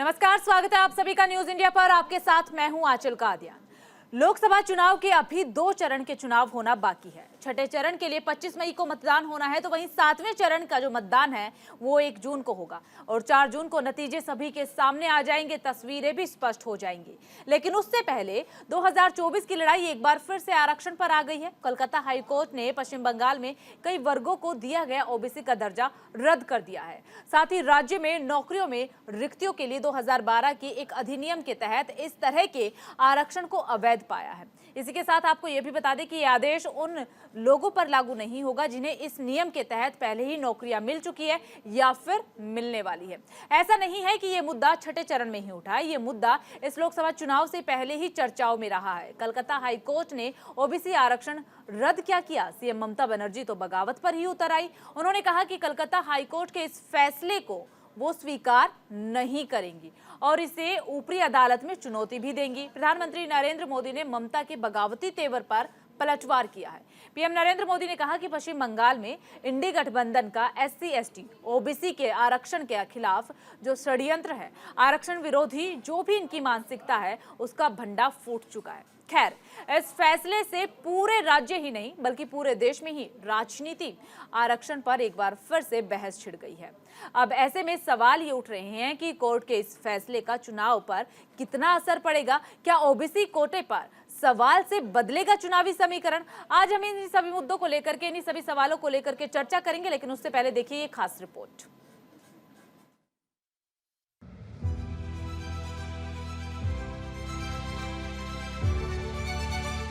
नमस्कार, स्वागत है आप सभी का न्यूज इंडिया पर। आपके साथ मैं हूं आंचल कादियान। लोकसभा चुनाव के अभी 2 चरण के चुनाव होना बाकी है। छठे चरण के लिए 25 मई को मतदान होना है, तो वहीं 7वें चरण का जो मतदान है वो 1 जून को होगा और 4 जून को नतीजे सभी के सामने आ जाएंगे, तस्वीरें भी स्पष्ट हो जाएंगी। लेकिन उससे पहले 2024 की लड़ाई एक बार फिर से आरक्षण पर आ गई है। कोलकाता हाईकोर्ट ने पश्चिम बंगाल में कई वर्गों को दिया गया ओबीसी का दर्जा रद्द कर दिया है। साथ ही राज्य में नौकरियों में रिक्तियों के लिए 2012 के एक अधिनियम के तहत इस तरह के आरक्षण को अवैध पाया है। इसी के साथ आपको यह भी बता दें कि यह आदेश उन लोगों पर लागू नहीं होगा जिन्हें इस नियम के तहत पहले ही नौकरियां मिल चुकी है या फिर मिलने वाली है। ऐसा नहीं है कि यह मुद्दा छठे चरण में ही उठा है, यह मुद्दा इस लोकसभा चुनाव से पहले ही चर्चाओं में रहा है। कलकत्ता हाईकोर्ट ने ओबीसी आरक्षण रद्द क्या किया? सीएम ममता बनर्जी तो बगावत पर ही उतर आई। उन्होंने कहा कि कलकत्ता हाईकोर्ट के इस फैसले को वो स्वीकार नहीं करेंगी और इसे ऊपरी अदालत में चुनौती भी देंगी। प्रधानमंत्री नरेंद्र मोदी ने ममता के बगावती तेवर पर पलटवार किया है। पीएम नरेंद्र मोदी ने कहा कि पश्चिम बंगाल में इंडी गठबंधन का SC/ST ओबीसी के आरक्षण के खिलाफ जो षड्यंत्र है, आरक्षण विरोधी जो भी इनकी मानसिकता है, उसका भंडा फूट चुका है। खैर, इस फैसले से पूरे राज्य ही नहीं बल्कि पूरे देश में ही राजनीति आरक्षण पर एक बार फिर से बहस छिड़ गई है। अब ऐसे में सवाल ये उठ रहे हैं कि कोर्ट के इस फैसले का चुनाव पर कितना असर पड़ेगा। क्या ओबीसी कोटे पर सवाल से बदलेगा चुनावी समीकरण? आज हम इन सभी मुद्दों को लेकर के, इन सभी सवालों को लेकर के चर्चा करेंगे, लेकिन उससे पहले देखिए ये खास रिपोर्ट।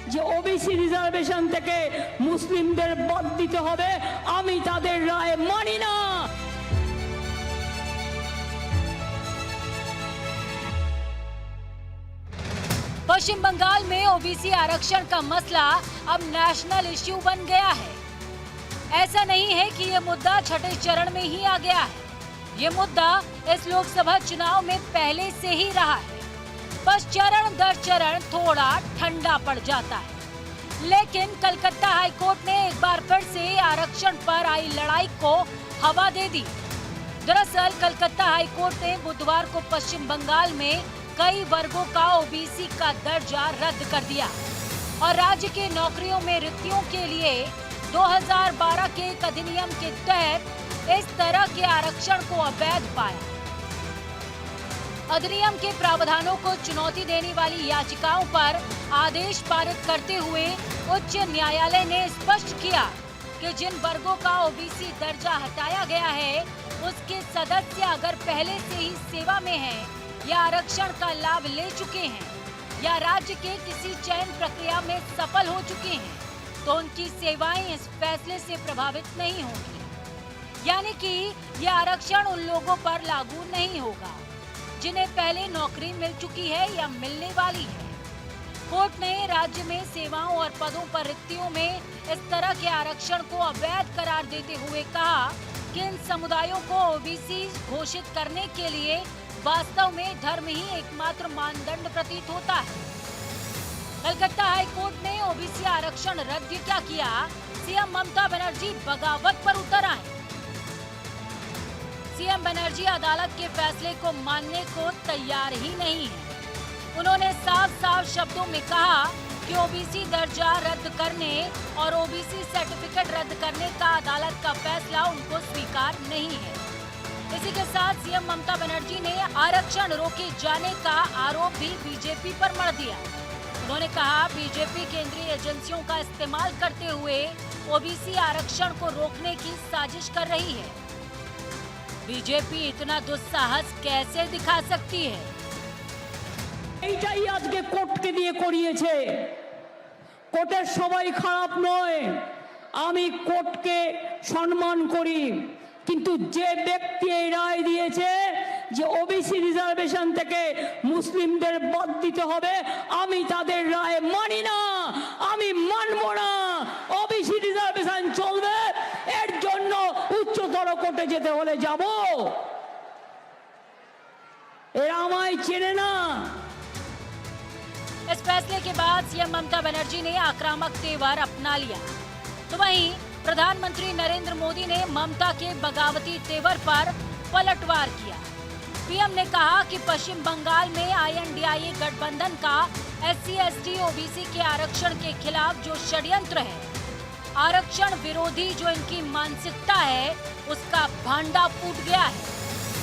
যে ওবিসি রিজার্ভেশন থেকে মুসলিমদের বাদ দিতে হবে, আমি তাদের রায় মানি না। पश्चिम बंगाल में ओबीसी आरक्षण का मसला अब नेशनल इश्यू बन गया है। ऐसा नहीं है कि ये मुद्दा छठे चरण में ही आ गया है। ये मुद्दा इस लोकसभा चुनाव में पहले से ही रहा है, बस चरण दर चरण थोड़ा ठंडा पड़ जाता है। लेकिन कलकत्ता हाईकोर्ट ने एक बार फिर से आरक्षण पर आई लड़ाई को हवा दे दी। दरअसल कलकत्ता हाईकोर्ट ने बुधवार को पश्चिम बंगाल में कई वर्गों का ओबीसी का दर्जा रद्द कर दिया और राज्य के नौकरियों में रिक्तियों के लिए 2012 के एक अधिनियम के तहत इस तरह के आरक्षण को अवैध पाया। अधिनियम के प्रावधानों को चुनौती देने वाली याचिकाओं पर आदेश पारित करते हुए उच्च न्यायालय ने स्पष्ट किया कि जिन वर्गों का ओबीसी दर्जा हटाया गया है, उसके सदस्य अगर पहले से ही सेवा में हैं या आरक्षण का लाभ ले चुके हैं या राज्य के किसी चयन प्रक्रिया में सफल हो चुके हैं, तो उनकी सेवाएं इस फैसले से प्रभावित नहीं होंगी। यानी कि यह आरक्षण उन लोगों पर लागू नहीं होगा जिन्हें पहले नौकरी मिल चुकी है या मिलने वाली है। कोर्ट ने राज्य में सेवाओं और पदों पर रिक्तियों में इस तरह के आरक्षण को अवैध करार देते हुए कहा कि इन समुदायों को ओबीसी घोषित करने के लिए वास्तव में धर्म ही एकमात्र मानदंड प्रतीत होता है। कलकत्ता हाईकोर्ट ने ओबीसी आरक्षण रद्द क्या किया? सीएम ममता बनर्जी बगावत पर उतर आए। सीएम बनर्जी अदालत के फैसले को मानने को तैयार ही नहीं है। उन्होंने साफ साफ शब्दों में कहा कि ओबीसी दर्जा रद्द करने और ओबीसी सर्टिफिकेट रद्द करने का अदालत का फैसला उनको स्वीकार नहीं है। इसी के साथ सीएम ममता बनर्जी ने आरक्षण रोके जाने का आरोप भी बीजेपी पर मढ़ दिया। उन्होंने कहा बीजेपी केंद्रीय एजेंसियों का इस्तेमाल करते हुए ओबीसी आरक्षण को रोकने की साजिश कर रही है। बीजेपी इतना दुस्साहस कैसे दिखा सकती है? এইটাই আজকে কোর্টকে দিয়ে করিয়েছে। কোর্টের সবাই খারাপ নয়, আমি কোর্টকে সম্মান করি, কিন্তু যে ব্যক্তি এই রায় দিয়েছে যে ওবিসি রিজার্ভেশন থেকে মুসলিমদের বাদ দিতে হবে, আমি তাদের রায় মানি না, আমি মানব না। ওবিসি রিজার্ভেশন চলবে, এর জন্য উচ্চতর কোর্টে যেতে হলে যাব। এরা আমায় চেনে না। इस फैसले के बाद सीएम ममता बनर्जी ने आक्रामक तेवर अपना लिया, तो वहीं प्रधानमंत्री नरेंद्र मोदी ने ममता के बगावती तेवर पर पलटवार किया। पीएम ने कहा कि पश्चिम बंगाल में INDIA गठबंधन का SC/ST OBC के आरक्षण के खिलाफ जो षड्यंत्र है, आरक्षण विरोधी जो इनकी मानसिकता है, उसका भांडा फूट गया है।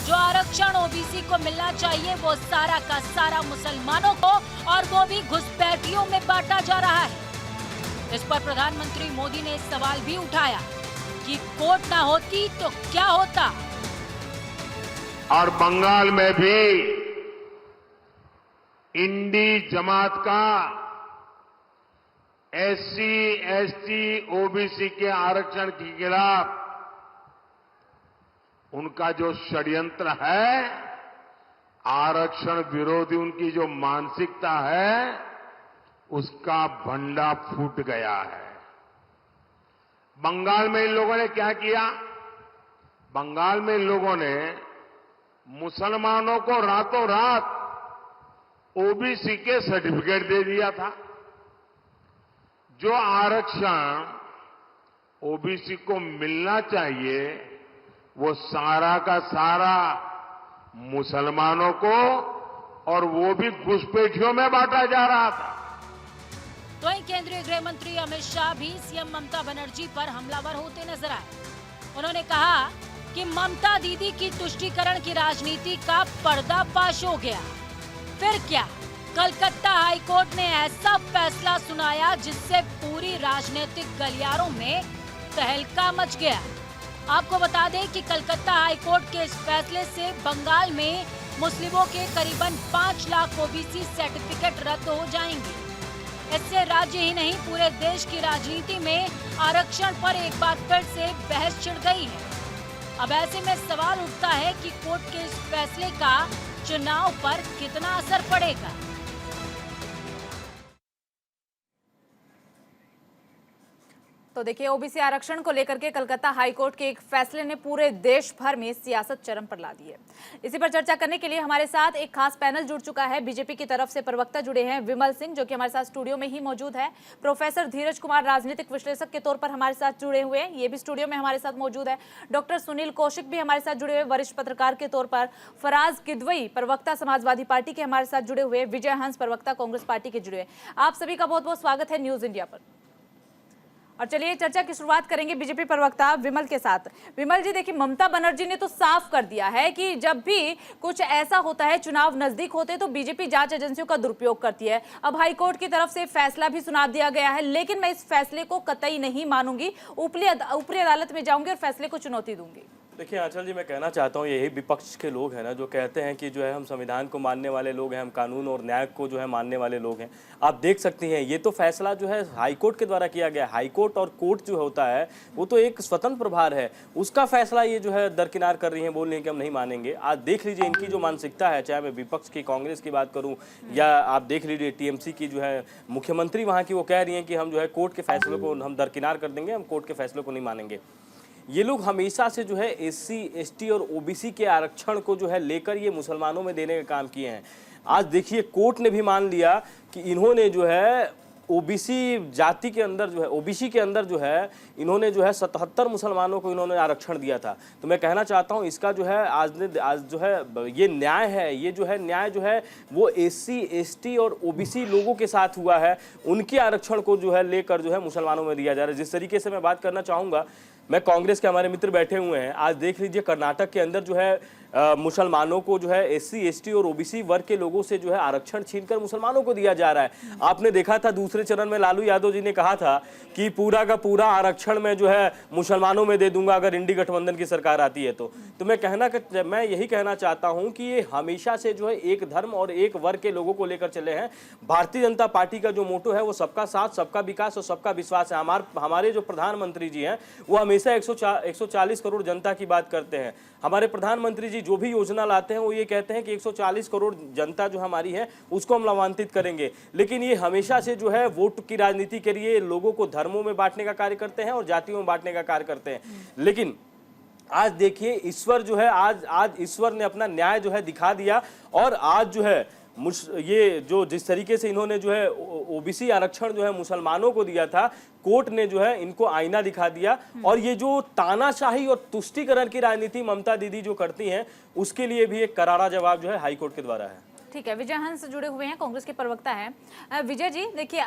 जो आरक्षण OBC को मिलना चाहिए वो सारा का सारा मुसलमानों को, और वो भी घुसपैठियों में बांटा जा रहा है। इस पर प्रधानमंत्री मोदी ने सवाल भी उठाया कि कोर्ट ना होती तो क्या होता। और बंगाल में भी इंडी जमात का SC/ST OBC के आरक्षण के खिलाफ उनका जो षड्यंत्र है, आरक्षण विरोधी उनकी जो मानसिकता है, उसका भंडा फूट गया है। बंगाल में इन लोगों ने क्या किया? बंगाल में इन लोगों ने मुसलमानों को रातों रात OBC के सर्टिफिकेट दे दिया था। जो आरक्षण OBC को मिलना चाहिए वो सारा का सारा मुसलमानों को, और वो भी घुसपैठियों में बांटा जा रहा था। तो वहीं केंद्रीय गृह मंत्री अमित शाह भी सीएम ममता बनर्जी पर हमलावर होते नजर आए। उन्होंने कहा कि ममता दीदी की तुष्टीकरण की राजनीति का पर्दाफाश हो गया। फिर क्या, कलकत्ता हाईकोर्ट ने ऐसा फैसला सुनाया जिससे पूरी राजनीतिक गलियारों में तहलका मच गया। आपको बता दें कि कलकत्ता हाईकोर्ट के इस फैसले से बंगाल में मुस्लिमों के करीबन 5 लाख OBC सर्टिफिकेट रद्द हो जाएंगे। इससे राज्य ही नहीं पूरे देश की राजनीति में आरक्षण पर एक बार फिर से बहस छिड़ गई है। अब ऐसे में सवाल उठता है कि कोर्ट के इस फैसले का चुनाव पर कितना असर पड़ेगा। तो देखिए, OBC आरक्षण को लेकर के कलकत्ता हाईकोर्ट के एक फैसले ने पूरे देश भर में सियासत चरम पर ला दी है। इसी पर चर्चा करने के लिए हमारे साथ एक खास पैनल जुड़ चुका है। बीजेपी की तरफ से प्रवक्ता जुड़े हैं विमल सिंह, जो कि हमारे साथ स्टूडियो में ही मौजूद है। प्रोफेसर धीरज कुमार राजनीतिक विश्लेषक के तौर पर हमारे साथ जुड़े हुए हैं, ये भी स्टूडियो में हमारे साथ मौजूद है। डॉक्टर सुनील कौशिक भी हमारे साथ जुड़े हुए, वरिष्ठ पत्रकार के तौर पर। फराज किदवई प्रवक्ता समाजवादी पार्टी के हमारे साथ जुड़े हुए। विजय हंस प्रवक्ता कांग्रेस पार्टी के जुड़े हुए। आप सभी का बहुत बहुत स्वागत है न्यूज इंडिया पर। और चलिए चर्चा की शुरुआत करेंगे बीजेपी प्रवक्ता विमल के साथ। विमल जी, देखिए, ममता बनर्जी ने तो साफ कर दिया है कि जब भी कुछ ऐसा होता है, चुनाव नजदीक होते तो बीजेपी जांच एजेंसियों का दुरुपयोग करती है। अब हाईकोर्ट की तरफ से फैसला भी सुना दिया गया है, लेकिन मैं इस फैसले को कतई नहीं मानूंगी, ऊपरी अदालत में जाऊंगी और फैसले को चुनौती दूंगी। देखिए आंचल जी, मैं कहना चाहता हूँ, यही विपक्ष के लोग हैं ना जो कहते हैं कि जो है हम संविधान को मानने वाले लोग हैं, हम कानून और न्याय को जो है मानने वाले लोग हैं। आप देख सकती हैं, ये तो फैसला जो है हाईकोर्ट के द्वारा किया गया। हाईकोर्ट और कोर्ट जो होता है वो तो एक स्वतंत्र प्रभार है, उसका फैसला ये जो है दरकिनार कर रही हैं, बोल रही हैं कि हम नहीं मानेंगे। आज देख लीजिए इनकी जो मानसिकता है, चाहे मैं विपक्ष की कांग्रेस की बात करूँ या आप देख लीजिए TMC की जो है मुख्यमंत्री वहाँ की, वो कह रही हैं कि हम जो है कोर्ट के फैसले को हम दरकिनार कर देंगे, हम कोर्ट के फैसले को नहीं मानेंगे। ये लोग हमेशा से जो है SC/ST और OBC के आरक्षण को जो है लेकर ये मुसलमानों में देने का काम किए हैं। आज देखिए कोर्ट ने भी मान लिया कि इन्होंने जो है OBC जाति के अंदर जो है, OBC के अंदर जो है इन्होंने जो है 77 मुसलमानों को इन्होंने आरक्षण दिया था। तो मैं कहना चाहता हूँ इसका जो है आज जो है ये न्याय है, ये जो है न्याय जो है वो SC/ST और OBC लोगों के साथ हुआ है। उनके आरक्षण को जो है लेकर जो है मुसलमानों में दिया जा रहा है। जिस तरीके से मैं बात करना चाहूँगा, मैं कांग्रेस के हमारे मित्र बैठे हुए हैं, आज देख लीजिए कर्नाटक के अंदर जो है मुसलमानों को जो है SC/ST और OBC वर्ग के लोगों से जो है आरक्षण छीनकर मुसलमानों को दिया जा रहा है। आपने देखा था दूसरे चरण में लालू यादव जी ने कहा था कि पूरा का पूरा आरक्षण मैं जो है मुसलमानों में दे दूंगा अगर इंडी गठबंधन की सरकार आती है तो मैं यही कहना चाहता हूं कि ये हमेशा से जो है एक धर्म और एक वर्ग के लोगों को लेकर चले हैं। भारतीय जनता पार्टी का जो मोटो है वो सबका साथ, सबका विकास और सबका विश्वास है। हमारे जो प्रधानमंत्री जी हैं वो हमेशा 140 करोड़ जनता की बात करते हैं। हमारे प्रधानमंत्री जी जो भी योजना लाते हैं वो ये कहते हैं कि 140 करोड़ जनता जो हमारी है उसको हम लाभान्वित करेंगे। लेकिन ये हमेशा से जो है वोट की राजनीति के लिए लोगों को धर्मों में बांटने का कार्य करते हैं और जातियों में बांटने का कार्य करते हैं। लेकिन आज देखिए ईश्वर जो है आज ईश्वर ने अपना न्याय जो है दिखा दिया और आज जो है ये जो जिस तरीके से इन्होंने जो है ओबीसी आरक्षण जो है मुसलमानों को दिया था, कोर्ट ने जो है इनको आईना दिखा दिया। और ये जो तानाशाही और तुष्टीकरण की राजनीति ममता दीदी जो करती हैं, उसके लिए भी एक करारा जवाब जो है हाईकोर्ट के द्वारा है। ठीक है, विजय हंस जुड़े हुए हैं, कांग्रेस के प्रवक्ता हैं। विजय जी देखिए,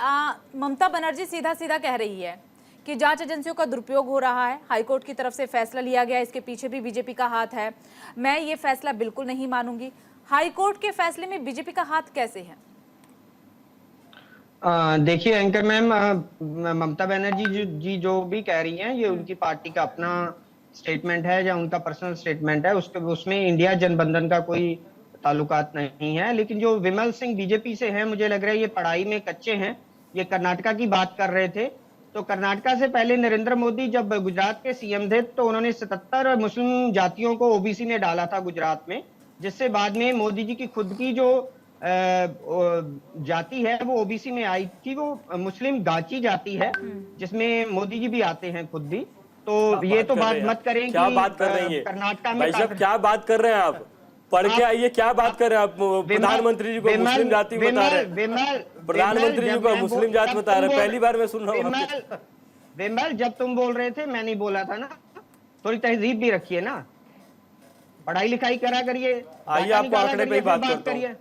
ममता बनर्जी सीधा सीधा कह रही है कि जांच एजेंसियों का दुरुपयोग हो रहा है, हाईकोर्ट की तरफ से फैसला लिया गया, इसके पीछे भी बीजेपी का हाथ है। मैं ये फैसला बिल्कुल नहीं मानूंगी। हाईकोर्ट के फैसले में बीजेपी का हाथ कैसे है? देखिए एंकर मैम, ममता बनर्जी जी जो भी कह रही हैं, ये उनकी पार्टी का अपना स्टेटमेंट है या उनका पर्सनल स्टेटमेंट है। उसमें इंडिया जनबंधन का कोई ताल्लुकात नहीं है। लेकिन जो विमल सिंह बीजेपी से है, मुझे लग रहा है ये पढ़ाई में कच्चे हैं। ये कर्नाटका की बात कर रहे थे, तो कर्नाटका से पहले नरेंद्र मोदी जब गुजरात के सीएम थे, तो उन्होंने 77 मुस्लिम जातियों को ओबीसी में डाला था गुजरात में, जिससे बाद में मोदी जी की खुद की जो जाति है वो ओबीसी में आई थी। वो मुस्लिम गाची जाति है, जिसमें मोदी जी भी आते हैं खुद भी। तो ये तो बात मत करें कि क्या बात कर रही है कर्नाटका में भाई साहब, क्या बात कर रहे हैं आप? पढ़ के आइए, क्या बात कर रहे हैं आप? प्रधानमंत्री जी को मुस्लिम जाति बता रहे हैं, प्रधानमंत्री जी को मुस्लिम जाति बता रहे हैं। पहली बार मैं सुन रहा हूँ। विमल, जब तुम बोल रहे थे मैं नहीं बोला था ना, थोड़ी तहजीब भी रखिए ना, पढ़ाई लिखाई करा करिए। आइए आपको आंकड़े पे ही बात करता हूं।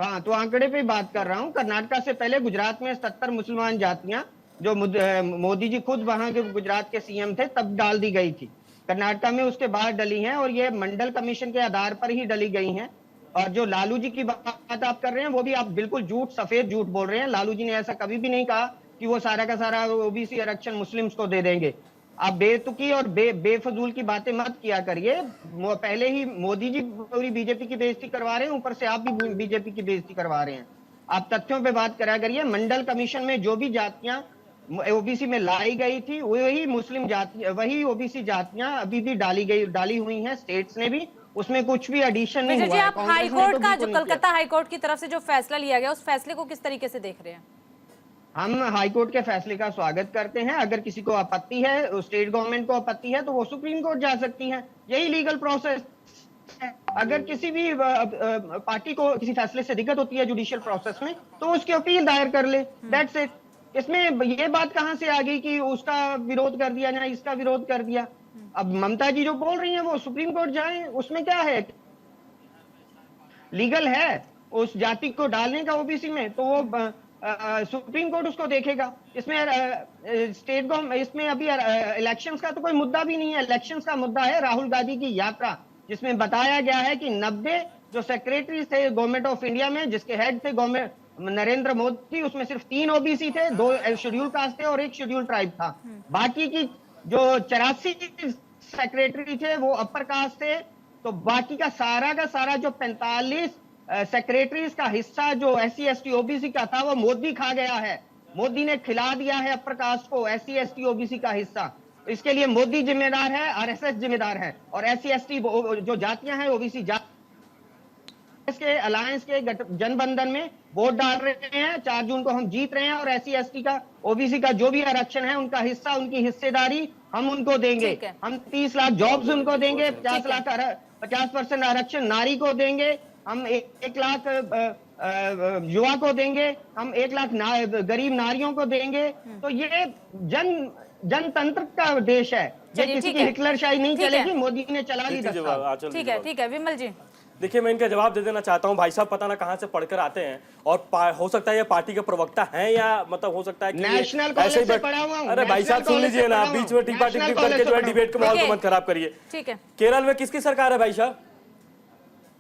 हाँ, तो आंकड़े पे बात कर रहा हूँ। कर्नाटका से पहले गुजरात में 70 मुसलमान जातियां, जो मोदी जी खुद वहां के गुजरात के सीएम थे तब डाल दी गई थी। कर्नाटका में उसके बाद डली हैं, और ये मंडल कमीशन के आधार पर ही डली गई हैं। और जो लालू जी की बात आप कर रहे हैं, वो भी आप बिल्कुल झूठ, सफेद झूठ बोल रहे हैं। लालू जी ने ऐसा कभी भी नहीं कहा कि वो सारा का सारा ओबीसी आरक्षण मुस्लिम्स को दे देंगे। आप बेतुकी और बेफजूल की बातें मत किया करिए। पहले ही मोदी जी पूरी बीजेपी की बेइज्जती करवा रहे हैं, ऊपर से आप भी बीजेपी की बेइज्जती करवा रहे हैं। आप तथ्यों पे बात करा करिए। मंडल कमीशन में जो भी जातियां ओबीसी में लाई गई थी, वही मुस्लिम जाति, वही ओबीसी जातियां अभी भी डाली हुई हैं स्टेट्स ने भी। उसमें कुछ भी एडिशन नहीं हुआ है। आप हाईकोर्ट का जो कलकत्ता हाईकोर्ट की तरफ से जो फैसला लिया गया, उस फैसले को किस तरीके से देख रहे हैं? हम हाईकोर्ट के फैसले का स्वागत करते हैं। अगर किसी को आपत्ति है, स्टेट गवर्नमेंट को आपत्ति है, तो वो सुप्रीम कोर्ट जा सकती है। यही लीगल प्रोसेस है। अगर किसी भी पार्टी को किसी फैसले से दिक्कत होती है जुडिशियल प्रोसेस में, तो उसकी अपील दायर कर ले, दैट्स इट। इसमें ये बात कहां से आ गई कि उसका विरोध कर दिया या इसका विरोध कर दिया? अब ममता जी जो बोल रही हैं वो सुप्रीम कोर्ट जाएं, उसमें क्या है? लीगल है उस जाति को डालने का ओबीसी में, तो वो सुप्रीम कोर्ट उसको देखेगा। इसमें स्टेट गवर्नमेंट, इसमें अभी इलेक्शंस का तो कोई मुद्दा भी नहीं है। इलेक्शंस का मुद्दा है राहुल गांधी की यात्रा, जिसमें बताया गया है कि 90 जो सेक्रेटरी थे गवर्नमेंट ऑफ इंडिया में, जिसके हेड थे गवर्नमेंट नरेंद्र मोदी, उसमें सिर्फ 3 ओबीसी थे, 2 शेड्यूल कास्ट थे और 1 शेड्यूल ट्राइब था। बाकी की जो 84 सेक्रेटरी थे वो अपर कास्ट थे। तो बाकी का सारा जो 45 सेक्रेटरीज का हिस्सा जो SC ST OBC का था, वो मोदी खा गया है। मोदी ने खिला दिया है अपर कास्ट को SC ST OBC का हिस्सा। इसके लिए मोदी जिम्मेदार है, RSS जिम्मेदार है। और SC ST जो जातियां हैं ओबीसी के अलायंस के जनबंधन में वोट डाल रहे हैं। 4 जून को हम जीत रहे हैं, और SC ST का OBC का जो भी आरक्षण है, उनका हिस्सा, उनकी हिस्सेदारी हम उनको देंगे। हम 30 लाख जॉब्स उनको देंगे, 50% आरक्षण नारी को देंगे, हम 1 लाख युवा को देंगे, हम 1 लाख गरीब नारियों को देंगे। तो ये जनतंत्र का देश है। ये किसी की हिटलरशाही नहीं चलेगी। मोदी ने चला ली 10 साल। ठीक है विमल जी। देखिए, मैं इनका जवाब दे देना चाहता हूं। भाई साहब पता ना कहां से पढ़कर आते हैं, और हो सकता है ये पार्टी के प्रवक्ता हैं, या मतलब हो सकता है कि नेशनल कॉलेज से पढ़ा हुआ हूं। अरे भाई साहब सुन लीजिए ना, बीच में टीपा टिप्पणी करके जो है डिबेट के माहौल को मत खराब करिए। ठीक है। केरल में किसकी सरकार है भाई साहब?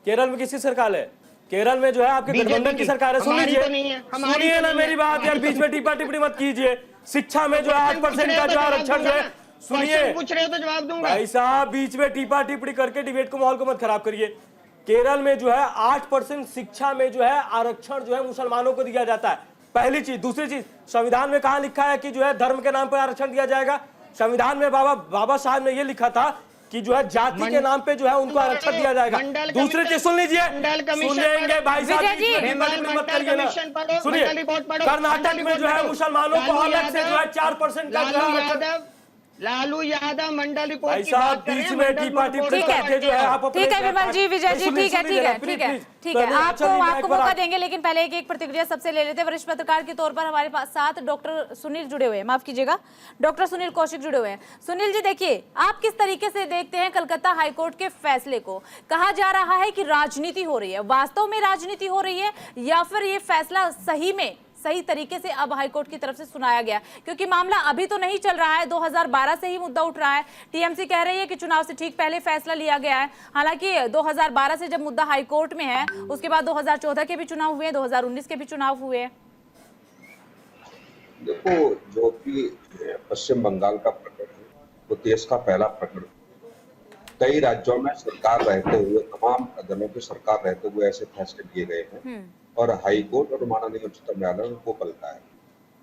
केरल में किसकी सरकार है? केरल में जो है आपके गठबंधन की सरकार है। सुन लीजिए, सुनिए ना मेरी बात यार, बीच में टीपा टिप्पणी मत कीजिए। शिक्षा में जो है 8% का जो आरक्षण जो है, सुनिए, पूछ रहे हो तो जवाब दूंगा। भाई साहब बीच में टीपा टिप्पणी करके डिबेट के माहौल को मत खराब करिए। केरल में जो है 8% शिक्षा में जो है आरक्षण जो है मुसलमानों को दिया जाता है, पहली चीज। दूसरी चीज, संविधान में कहां लिखा है कि जो है धर्म के नाम पर आरक्षण दिया जाएगा? संविधान में बाबा साहब ने यह लिखा था कि जो है जाति के नाम पे जो है उनको आरक्षण दिया जाएगा। दूसरी चीज सुन लीजिए, सुनिएंगे भाई साहब, मत करिए ना। सुनिए, कर्नाटक में जो है मुसलमानों को अलग से जो है 4% का जो है लालू यादव मंडल रिपोर्ट भाई की साहब बात कर रहे बीच हैं, में मंडल टी पार्टी रिपोर्ट प्रेस को करके जो है आप अपने ठीक है विमल जी, विजय जी, ठीक है ठीक है ठीक है ठीक है, आपको मौका देंगे, लेकिन पहले एक प्रतिक्रिया सबसे ले लेते हैं। वरिष्ठ पत्रकार के तौर पर हमारे पास साथ डॉक्टर सुनील जुड़े हुए हैं, माफ कीजिएगा, डॉक्टर सुनील कौशिक जुड़े हुए हैं। सुनील जी, देखिए, आप किस तरीके से देखते हैं कलकत्ता हाईकोर्ट के फैसले को? कहा जा रहा है कि राजनीति हो रही है, वास्तव में राजनीति हो रही है या फिर ये फैसला सही में सही तरीके से अब हाईकोर्ट की तरफ से सुनाया गया? क्योंकि मामला अभी तो नहीं चल रहा है, 2012 से ही मुद्दा उठ रहा है। टीएमसी कह रही है कि चुनाव से ठीक पहले फैसला लिया गया है। हालांकि 2012 से जब मुद्दा हाईकोर्ट में है, उसके बाद 2014 के भी चुनाव हुए, 2019 के भी चुनाव हुए। देखो, जो कि पश्चिम बंगाल का प्रकरण है वो देश का पहला प्रकरण है। कई राज्यों में सरकार रहते हुए, तमाम दलों की सरकार रहते हुए ऐसे फैसले लिए गए हैं और हाईकोर्ट और माननीय उच्चतम न्यायालय ने उनको पलटा है।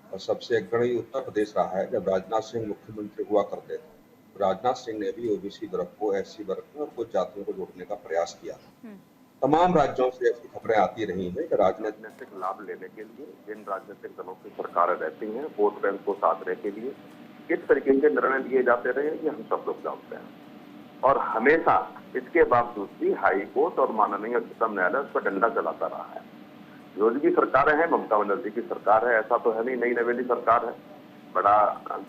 और सबसे अग्रणी उत्तर प्रदेश रहा है। जब राजनाथ सिंह मुख्यमंत्री हुआ करते थे, राजनाथ सिंह ने भी ओबीसी वर्ग को, एससी वर्ग को और कुछ जातियों को जोड़ने का प्रयास किया। तमाम राज्यों से ऐसी खबरें आती रही हैं कि राजनीतिक लाभ लेने के लिए जिन राजनीतिक दलों की सरकारें रहती हैं, वोट बैंक को साधने के लिए किस तरीके के निर्णय लिए जाते रहे, ये हम सब लोग जानते हैं। और हमेशा इसके बावजूद भी हाईकोर्ट और माननीय उच्चतम न्यायालय उस पर डंडा चलाता रहा है। विरोधी की सरकारें हैं, ममता बनर्जी की सरकार है, ऐसा तो है नहीं, नई नवेली सरकार है। बड़ा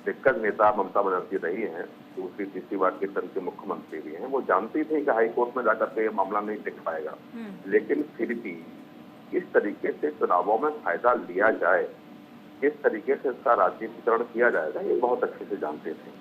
दिग्गज नेता ममता बनर्जी रही है, दूसरी तीसरी बार की तरह के मुख्यमंत्री भी हैं। वो जानती थी कि हाईकोर्ट में जाकर के ये मामला नहीं टिक पाएगा, लेकिन फिर भी किस तरीके से चुनावों में फायदा लिया जाए, किस तरीके से इसका राजनीतिकरण किया जाएगा, ये बहुत अच्छे से जानते थे।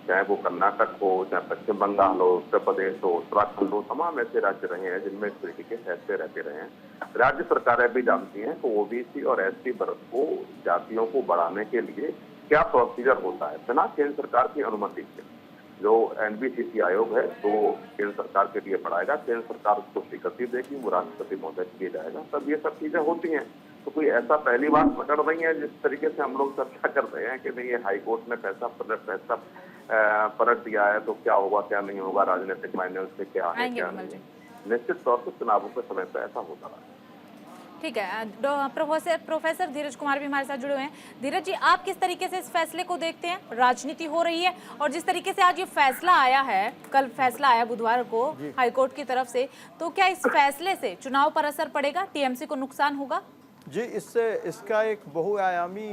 चाहे वो कर्नाटक हो, चाहे पश्चिम बंगाल हो, उत्तर प्रदेश हो, उत्तराखंड हो, तमाम ऐसे राज्य रहे हैं जिनमें इस तरीके के फैसले रहते रहे हैं। राज्य सरकारें भी जानती हैं कि ओबीसी और एसटी वर्ग को, जातियों को बढ़ाने के लिए क्या प्रोसीजर होता है बिना केंद्र सरकार की अनुमति के। जो एनबीसीसी आयोग है तो केंद्र सरकार के लिए बढ़ाएगा, केंद्र सरकार उसको स्वीकृति देगी, वो राष्ट्रपति महोदय किया जाएगा, तब ये सब चीजें होती हैं। तो कोई ऐसा पहली बार पकड़ नहीं है जिस तरीके से हम लोग चर्चा कर रहे हैं कि नहीं ये हाईकोर्ट ने फैसला पलट दिया है तो क्या होगा क्या नहीं होगा, राजनीतिक मायने से क्या है क्या नहीं है। निश्चित तौर पर चुनावों के समय पर ऐसा होता रहा। ठीक है, प्रोफेसर धीरज कुमार भी हमारे साथ जुड़े हुए हैं। धीरज जी, आप किस तरीके से इस फैसले को देखते हैं? राजनीति हो रही है और जिस तरीके से आज ये फैसला आया है, कल फैसला आया बुधवार को हाईकोर्ट की तरफ से, तो क्या इस फैसले से चुनाव पर असर पड़ेगा, टीएमसी को नुकसान होगा? जी, इससे इसका एक बहुआयामी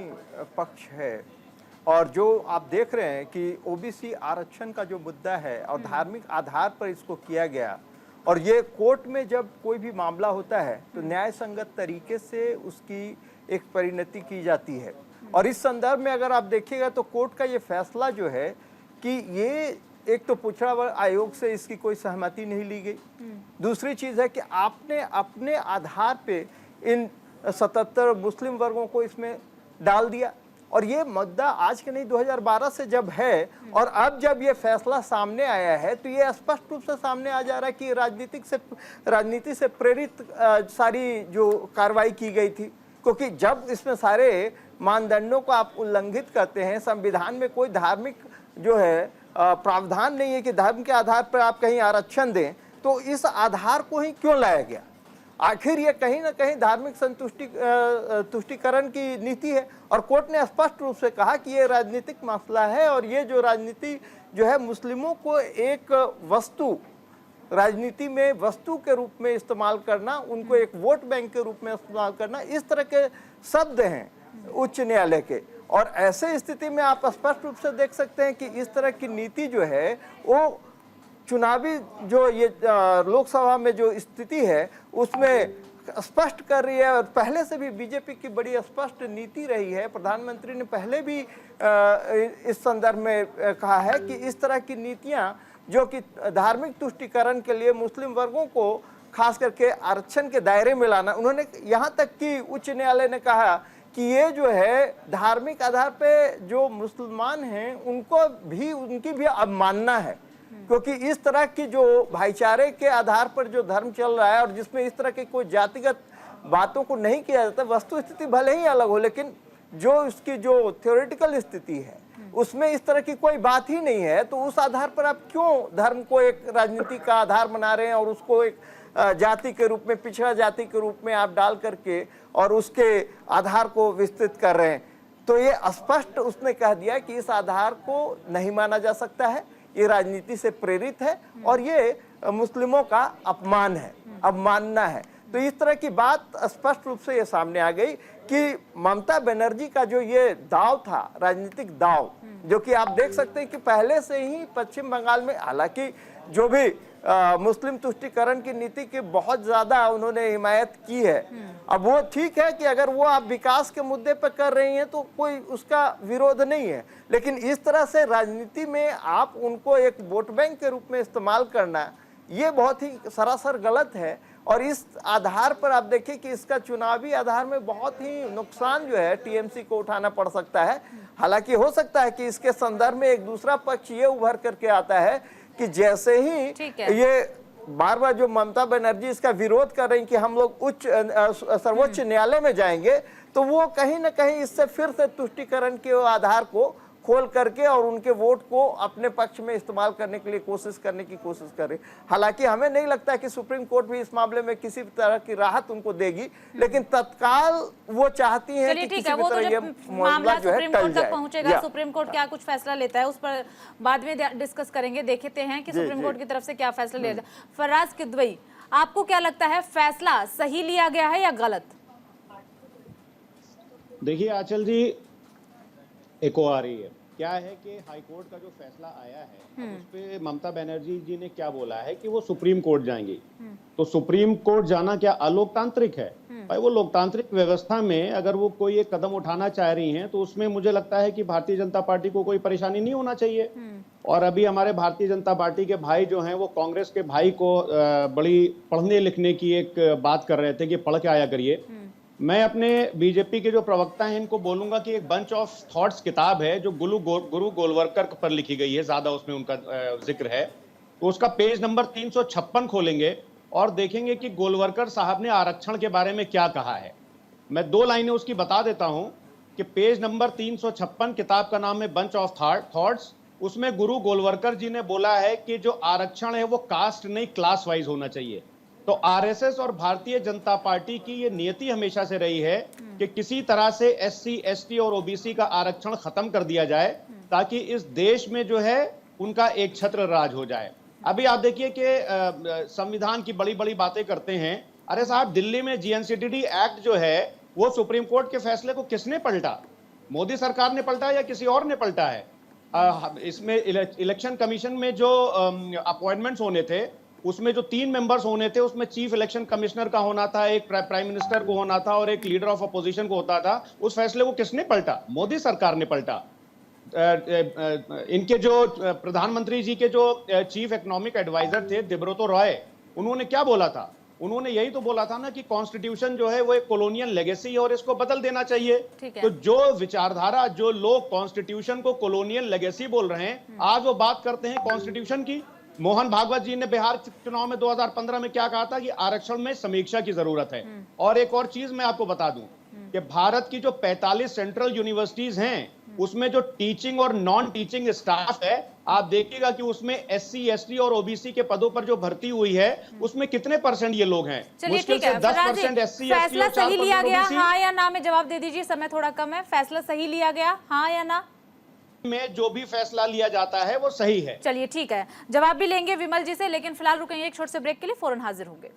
पक्ष है। और जो आप देख रहे हैं कि ओबीसी आरक्षण का जो मुद्दा है और धार्मिक आधार पर इसको किया गया, और ये कोर्ट में जब कोई भी मामला होता है तो न्याय संगत तरीके से उसकी एक परिणति की जाती है। और इस संदर्भ में अगर आप देखिएगा तो कोर्ट का ये फैसला जो है कि ये एक तो पिछड़ा वर्ग आयोग से इसकी कोई सहमति नहीं ली गई, दूसरी चीज़ है कि आपने अपने आधार पे इन 77 मुस्लिम वर्गों को इसमें डाल दिया। और ये मुद्दा आज के नहीं, 2012 से जब है और अब जब ये फैसला सामने आया है तो ये स्पष्ट रूप से सामने आ जा रहा है कि राजनीति से प्रेरित सारी जो कार्रवाई की गई थी। क्योंकि जब इसमें सारे मानदंडों को आप उल्लंघित करते हैं, संविधान में कोई धार्मिक जो है प्रावधान नहीं है कि धर्म के आधार पर आप कहीं आरक्षण दें, तो इस आधार को ही क्यों लाया गया? आखिर ये कहीं ना कहीं धार्मिक तुष्टिकरण की नीति है। और कोर्ट ने स्पष्ट रूप से कहा कि ये राजनीतिक मसला है और ये जो राजनीति जो है मुस्लिमों को एक वस्तु, राजनीति में वस्तु के रूप में इस्तेमाल करना, उनको एक वोट बैंक के रूप में इस्तेमाल करना, इस तरह के शब्द हैं उच्च न्यायालय के। और ऐसे स्थिति में आप स्पष्ट रूप से देख सकते हैं कि इस तरह की नीति जो है वो चुनावी जो ये लोकसभा में जो स्थिति है उसमें स्पष्ट कर रही है। और पहले से भी बीजेपी की बड़ी स्पष्ट नीति रही है। प्रधानमंत्री ने पहले भी इस संदर्भ में कहा है कि इस तरह की नीतियां जो कि धार्मिक तुष्टिकरण के लिए मुस्लिम वर्गों को खास करके आरक्षण के दायरे में लाना, उन्होंने यहाँ तक कि उच्च न्यायालय ने कहा कि ये जो है धार्मिक आधार पे जो मुसलमान हैं उनकी भी अवमानना है। क्योंकि इस तरह की जो भाईचारे के आधार पर जो धर्म चल रहा है और जिसमें इस तरह की कोई जातिगत बातों को नहीं किया जाता, वस्तु स्थिति भले ही अलग हो लेकिन जो उसकी जो थ्योरेटिकल स्थिति है उसमें इस तरह की कोई बात ही नहीं है, तो उस आधार पर आप क्यों धर्म को एक राजनीति का आधार बना रहे हैं और उसको एक जाति के रूप में, पिछड़ा जाति के रूप में आप डाल करके और उसके आधार को विस्तृत कर रहे हैं। तो ये स्पष्ट उसने कह दिया कि इस आधार को नहीं माना जा सकता है, ये राजनीति से प्रेरित है और ये मुस्लिमों का अपमान है, अवमानना है। तो इस तरह की बात स्पष्ट रूप से ये सामने आ गई कि ममता बनर्जी का जो ये दाव था, राजनीतिक दाव, जो कि आप देख सकते हैं कि पहले से ही पश्चिम बंगाल में, हालांकि जो भी मुस्लिम तुष्टीकरण की नीति की बहुत ज्यादा उन्होंने हिमायत की है। अब वो ठीक है कि अगर वो आप विकास के मुद्दे पर कर रही हैं तो कोई उसका विरोध नहीं है, लेकिन इस तरह से राजनीति में आप उनको एक वोट बैंक के रूप में इस्तेमाल करना, ये बहुत ही सरासर गलत है। और इस आधार पर आप देखिए कि इसका चुनावी आधार में बहुत ही नुकसान जो है टीएमसी को उठाना पड़ सकता है। हालांकि हो सकता है कि इसके संदर्भ में एक दूसरा पक्ष ये उभर करके आता है कि जैसे ही ये बार बार जो ममता बनर्जी इसका विरोध कर रही कि हम लोग सर्वोच्च न्यायालय में जाएंगे, तो वो कहीं ना कहीं इससे फिर से तुष्टीकरण के आधार को खोल करके और उनके वोट को अपने पक्ष में इस्तेमाल करने के लिए कोशिश कर रही। हालांकि हमें नहीं लगता कि सुप्रीम कोर्ट भी इस मामले में किसी तरह की राहत उनको देगी, लेकिन तत्काल वो चाहती हैं कि किसी भी तरह ये मामला जो है सुप्रीम कोर्ट तक पहुंचेगा, सुप्रीम कोर्ट क्या कुछ फैसला लेता है उस पर बाद में डिस्कस करेंगे। देखते हैं कि सुप्रीम कोर्ट की तरफ से क्या फैसला लिया जाए। फराज किदवई, आपको क्या लगता है, फैसला सही लिया गया है या गलत? देखिए आंचल जी, एको आ रही है, क्या है कि हाई कोर्ट का जो फैसला आया है उस पे ममता बनर्जी जी ने क्या बोला है कि वो सुप्रीम कोर्ट जाएंगी। तो सुप्रीम कोर्ट जाना क्या अलोकतांत्रिक है? भाई वो लोकतांत्रिक व्यवस्था में अगर वो कोई एक कदम उठाना चाह रही हैं तो उसमें मुझे लगता है कि भारतीय जनता पार्टी को कोई परेशानी नहीं होना चाहिए। और अभी हमारे भारतीय जनता पार्टी के भाई जो हैं वो कांग्रेस के भाई को बड़ी पढ़ने लिखने की एक बात कर रहे थे कि पढ़ के आया करिए। मैं अपने बीजेपी के जो प्रवक्ता हैं इनको बोलूंगा कि एक बंच ऑफ थॉट्स किताब है जो गुरु गोलवलकर पर लिखी गई है, ज्यादा उसमें उनका जिक्र है। तो उसका पेज नंबर 356 खोलेंगे और देखेंगे कि गोलवलकर साहब ने आरक्षण के बारे में क्या कहा है। मैं 2 लाइनें उसकी बता देता हूं कि पेज नंबर 356, किताब का नाम है बंच ऑफ थॉट्स। उसमें गुरु गोलवलकर जी ने बोला है कि जो आरक्षण है वो कास्ट नहीं क्लास वाइज होना चाहिए। तो आरएसएस और भारतीय जनता पार्टी की ये नियति हमेशा से रही है कि किसी तरह से एससी, एसटी और ओबीसी का आरक्षण खत्म कर दिया जाए ताकि इस देश में जो है उनका एक छत्र राज हो जाए। अभी आप देखिए कि संविधान की बड़ी बड़ी बातें करते हैं। अरे साहब, दिल्ली में जीएनसीटीडी एक्ट जो है वो सुप्रीम कोर्ट के फैसले को किसने पलटा? मोदी सरकार ने पलटा या किसी और ने पलटा है? इसमें इलेक्शन कमीशन में जो अपॉइंटमेंट्स होने थे उसमें जो 3 मेंबर्स होने थे उसमें चीफ इलेक्शन कमिश्नर का होना था, एक प्राइम मिनिस्टर को होना था और एक लीडर ऑफ अपोजिशन को होता था। उस फैसले को किसने पलटा? मोदी सरकार ने पलटा। इनके जो प्रधानमंत्री जी के जो चीफ इकोनॉमिक एडवाइजर थे देब्रोतो रॉय, उन्होंने क्या बोला था? उन्होंने यही तो बोला था ना कि कॉन्स्टिट्यूशन जो है वो एक कॉलोनियल लेगेसी है और इसको बदल देना चाहिए। तो जो विचारधारा, जो लोग कॉन्स्टिट्यूशन को कॉलोनियल लेगेसी बोल रहे हैं, आज वो बात करते हैं कॉन्स्टिट्यूशन की। मोहन भागवत जी ने बिहार चुनाव में 2015 में क्या कहा था कि आरक्षण में समीक्षा की जरूरत है। और एक और चीज मैं आपको बता दूं कि भारत की जो 45 सेंट्रल यूनिवर्सिटीज हैं उसमें जो टीचिंग और नॉन टीचिंग स्टाफ है, आप देखिएगा कि उसमें एससी, एसटी और ओबीसी के पदों पर जो भर्ती हुई है उसमें कितने % ये लोग हैं? मुश्किल से 10% एससी, फैसला सही लिया गया, हाँ या ना में जवाब दे दीजिए, समय थोड़ा कम है। फैसला सही लिया गया, हाँ या ना? में जो भी फैसला लिया जाता है वो सही है। चलिए ठीक है, जवाब भी लेंगे विमल जी से, लेकिन फिलहाल रुकेंगे एक छोटे से ब्रेक के लिए, फौरन हाजिर होंगे।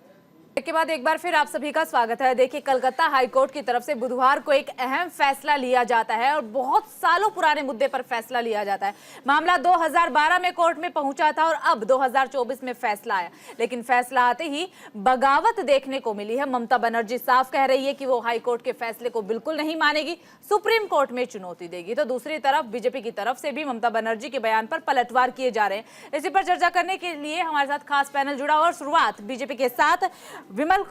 के बाद एक बार फिर आप सभी का स्वागत है। देखिए, कलकत्ता हाईकोर्ट की तरफ से बुधवार को एक अहम फैसला लिया जाता है और बहुत सालों पुराने मुद्दे पर फैसला लिया जाता है। मामला 2012 में कोर्ट में पहुंचा था और अब 2024 में फैसला आया, लेकिन फैसला आते ही बगावत देखने को मिली है। ममता बनर्जी साफ कह रही है कि वो हाईकोर्ट के फैसले को बिल्कुल नहीं मानेगी, सुप्रीम कोर्ट में चुनौती देगी। तो दूसरी तरफ बीजेपी की तरफ से भी ममता बनर्जी के बयान पर पलटवार किए जा रहे हैं। इसी पर चर्चा करने के लिए हमारे साथ खास पैनल जुड़ा और शुरुआत बीजेपी के साथ विमल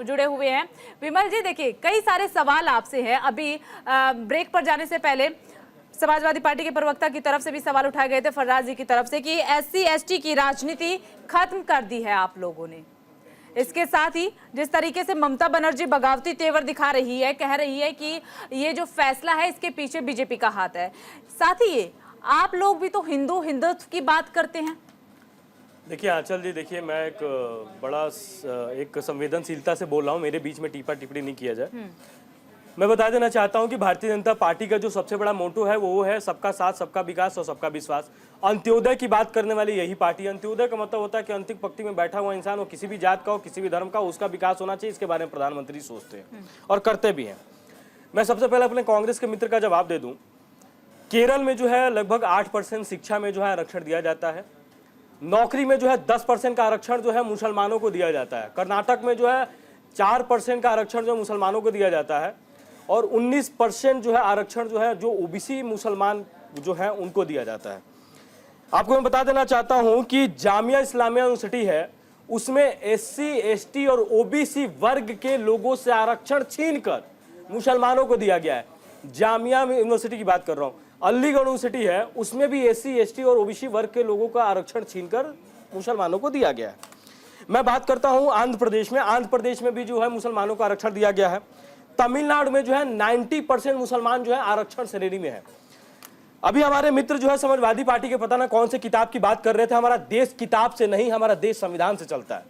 जुड़े हुए हैं। विमल जी, देखिए, कई सारे सवाल आपसे हैं। अभी ब्रेक पर जाने से पहले समाजवादी पार्टी के प्रवक्ता की तरफ से भी सवाल उठाए गए थे, फर्राज जी की तरफ से, कि एससी एसटी की राजनीति खत्म कर दी है आप लोगों ने। इसके साथ ही जिस तरीके से ममता बनर्जी बगावती तेवर दिखा रही है, कह रही है कि ये जो फैसला है इसके पीछे बीजेपी का हाथ है, साथ ही ये आप लोग भी तो हिंदुत्व की बात करते हैं। देखिए आंचल जी, देखिए, मैं एक संवेदनशीलता से बोल रहा हूँ, मेरे बीच में टीपा टिप्पणी नहीं किया जाए। मैं बता देना चाहता हूं कि भारतीय जनता पार्टी का जो सबसे बड़ा मोटो है वो है सबका साथ, सबका विकास और सबका विश्वास। अंत्योदय की बात करने वाली यही पार्टी। अंत्योदय का मतलब होता है कि अंतिम पंक्ति में बैठा हुआ इंसान हो, किसी भी जात का हो, किसी भी धर्म का हो, उसका विकास होना चाहिए। इसके बारे में प्रधानमंत्री सोचते हैं और करते भी हैं। मैं सबसे पहले अपने कांग्रेस के मित्र का जवाब दे दूं। केरल में जो है लगभग 8% शिक्षा में जो है आरक्षण दिया जाता है। नौकरी में जो है 10% का आरक्षण जो है मुसलमानों को दिया जाता है। कर्नाटक में जो है 4% का आरक्षण जो मुसलमानों को दिया जाता है और 19% जो है आरक्षण जो है जो ओबीसी मुसलमान जो है उनको दिया जाता है। आपको मैं बता देना चाहता हूं कि जामिया इस्लामिया यूनिवर्सिटी है, उसमें एससी, एसटी और ओबीसी वर्ग के लोगों से आरक्षण छीनकर मुसलमानों को दिया गया है। जामिया यूनिवर्सिटी की बात कर रहा हूं। अलीगढ़ यूनिवर्सिटी है, उसमें भी एससी, एसटी और ओबीसी वर्ग के लोगों का आरक्षण छीनकर मुसलमानों को दिया गया है। मैं बात करता हूं आंध्र प्रदेश में। आंध्र प्रदेश में भी जो है मुसलमानों को आरक्षण दिया गया है। तमिलनाडु में जो है 90% मुसलमान जो है आरक्षण श्रेणी में है। अभी हमारे मित्र जो है समाजवादी पार्टी के पता ना कौन से किताब की बात कर रहे थे। हमारा देश किताब से नहीं, हमारा देश संविधान से चलता है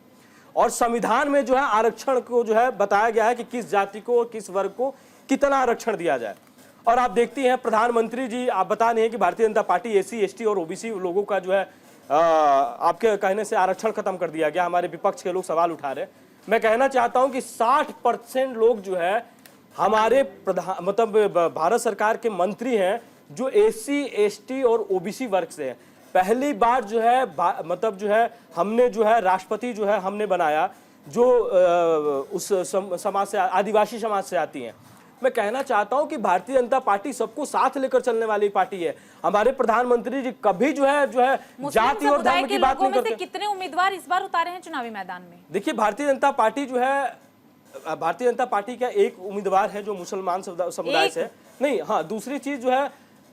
और संविधान में जो है आरक्षण को जो है बताया गया है कि किस जाति को और किस वर्ग को कितना आरक्षण दिया जाए। और आप देखती हैं प्रधानमंत्री जी आप बता रहे हैं कि Bharatiya Janata party SC, ST और ओबीसी लोगों का जो है आपके कहने से आरक्षण खत्म कर दिया गया। हमारे विपक्ष के लोग सवाल उठा रहे हैं। मैं कहना चाहता हूं कि 60% लोग जो है हमारे भारत सरकार के मंत्री हैं जो एससी, एसटी और ओबीसी वर्ग से हैं। पहली बार जो है हमने जो है राष्ट्रपति जो है हमने बनाया जो उस समाज से, आदिवासी समाज से आती हैं। मैं कहना चाहता हूं कि भारतीय जनता पार्टी सबको साथ लेकर चलने वाली पार्टी है। हमारे प्रधानमंत्री जी कभी जो है जाति और धर्म की बात नहीं करते। कितने उम्मीदवार इस बार उतारे हैं चुनावी मैदान में? देखिए भारतीय जनता पार्टी जो है, भारतीय जनता पार्टी का एक उम्मीदवार है जो मुसलमान समुदाय से नहीं। हाँ, दूसरी चीज जो है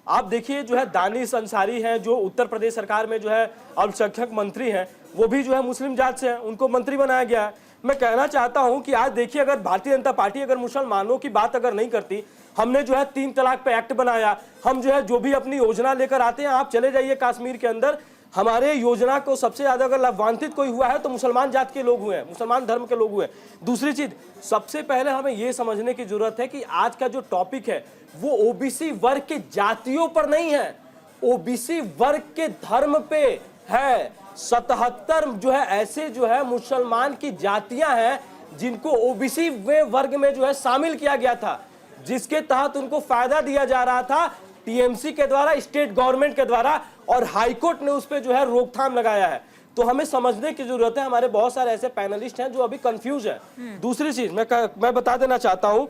आप देखिए जो है दानिश अंसारी है जो उत्तर प्रदेश सरकार में जो है अल्पसंख्यक मंत्री हैं, वो भी जो है मुस्लिम जात से हैं, उनको मंत्री बनाया गया है। मैं कहना चाहता हूं कि आज देखिए अगर भारतीय जनता पार्टी अगर मुसलमानों की बात अगर नहीं करती, हमने जो है 3 तलाक पे एक्ट बनाया, हम जो है जो भी अपनी योजना लेकर आते हैं, आप चले जाइए कश्मीर के अंदर, हमारे योजना को सबसे ज्यादा अगर लाभान्वित कोई हुआ है तो मुसलमान जात के लोग हुए हैं, मुसलमान धर्म के लोग हुए हैं। दूसरी चीज सबसे पहले हमें यह समझने की जरूरत है कि आज का जो टॉपिक है वो ओबीसी वर्ग के जातियों पर नहीं है, ओबीसी वर्ग के धर्म पे है। 77 जो है ऐसे जो है मुसलमान की जातियां हैं जिनको ओबीसी वर्ग में जो है शामिल किया गया था, जिसके तहत उनको फायदा दिया जा रहा था टीएमसी के द्वारा, स्टेट गवर्नमेंट के द्वारा, और हाईकोर्ट ने उस पर जो है रोकथाम लगाया है। तो हमें समझने की जरूरत है। हमारे बहुत सारे ऐसे पैनलिस्ट हैं जो अभी कंफ्यूज है। दूसरी चीज मैं बता देना चाहता हूं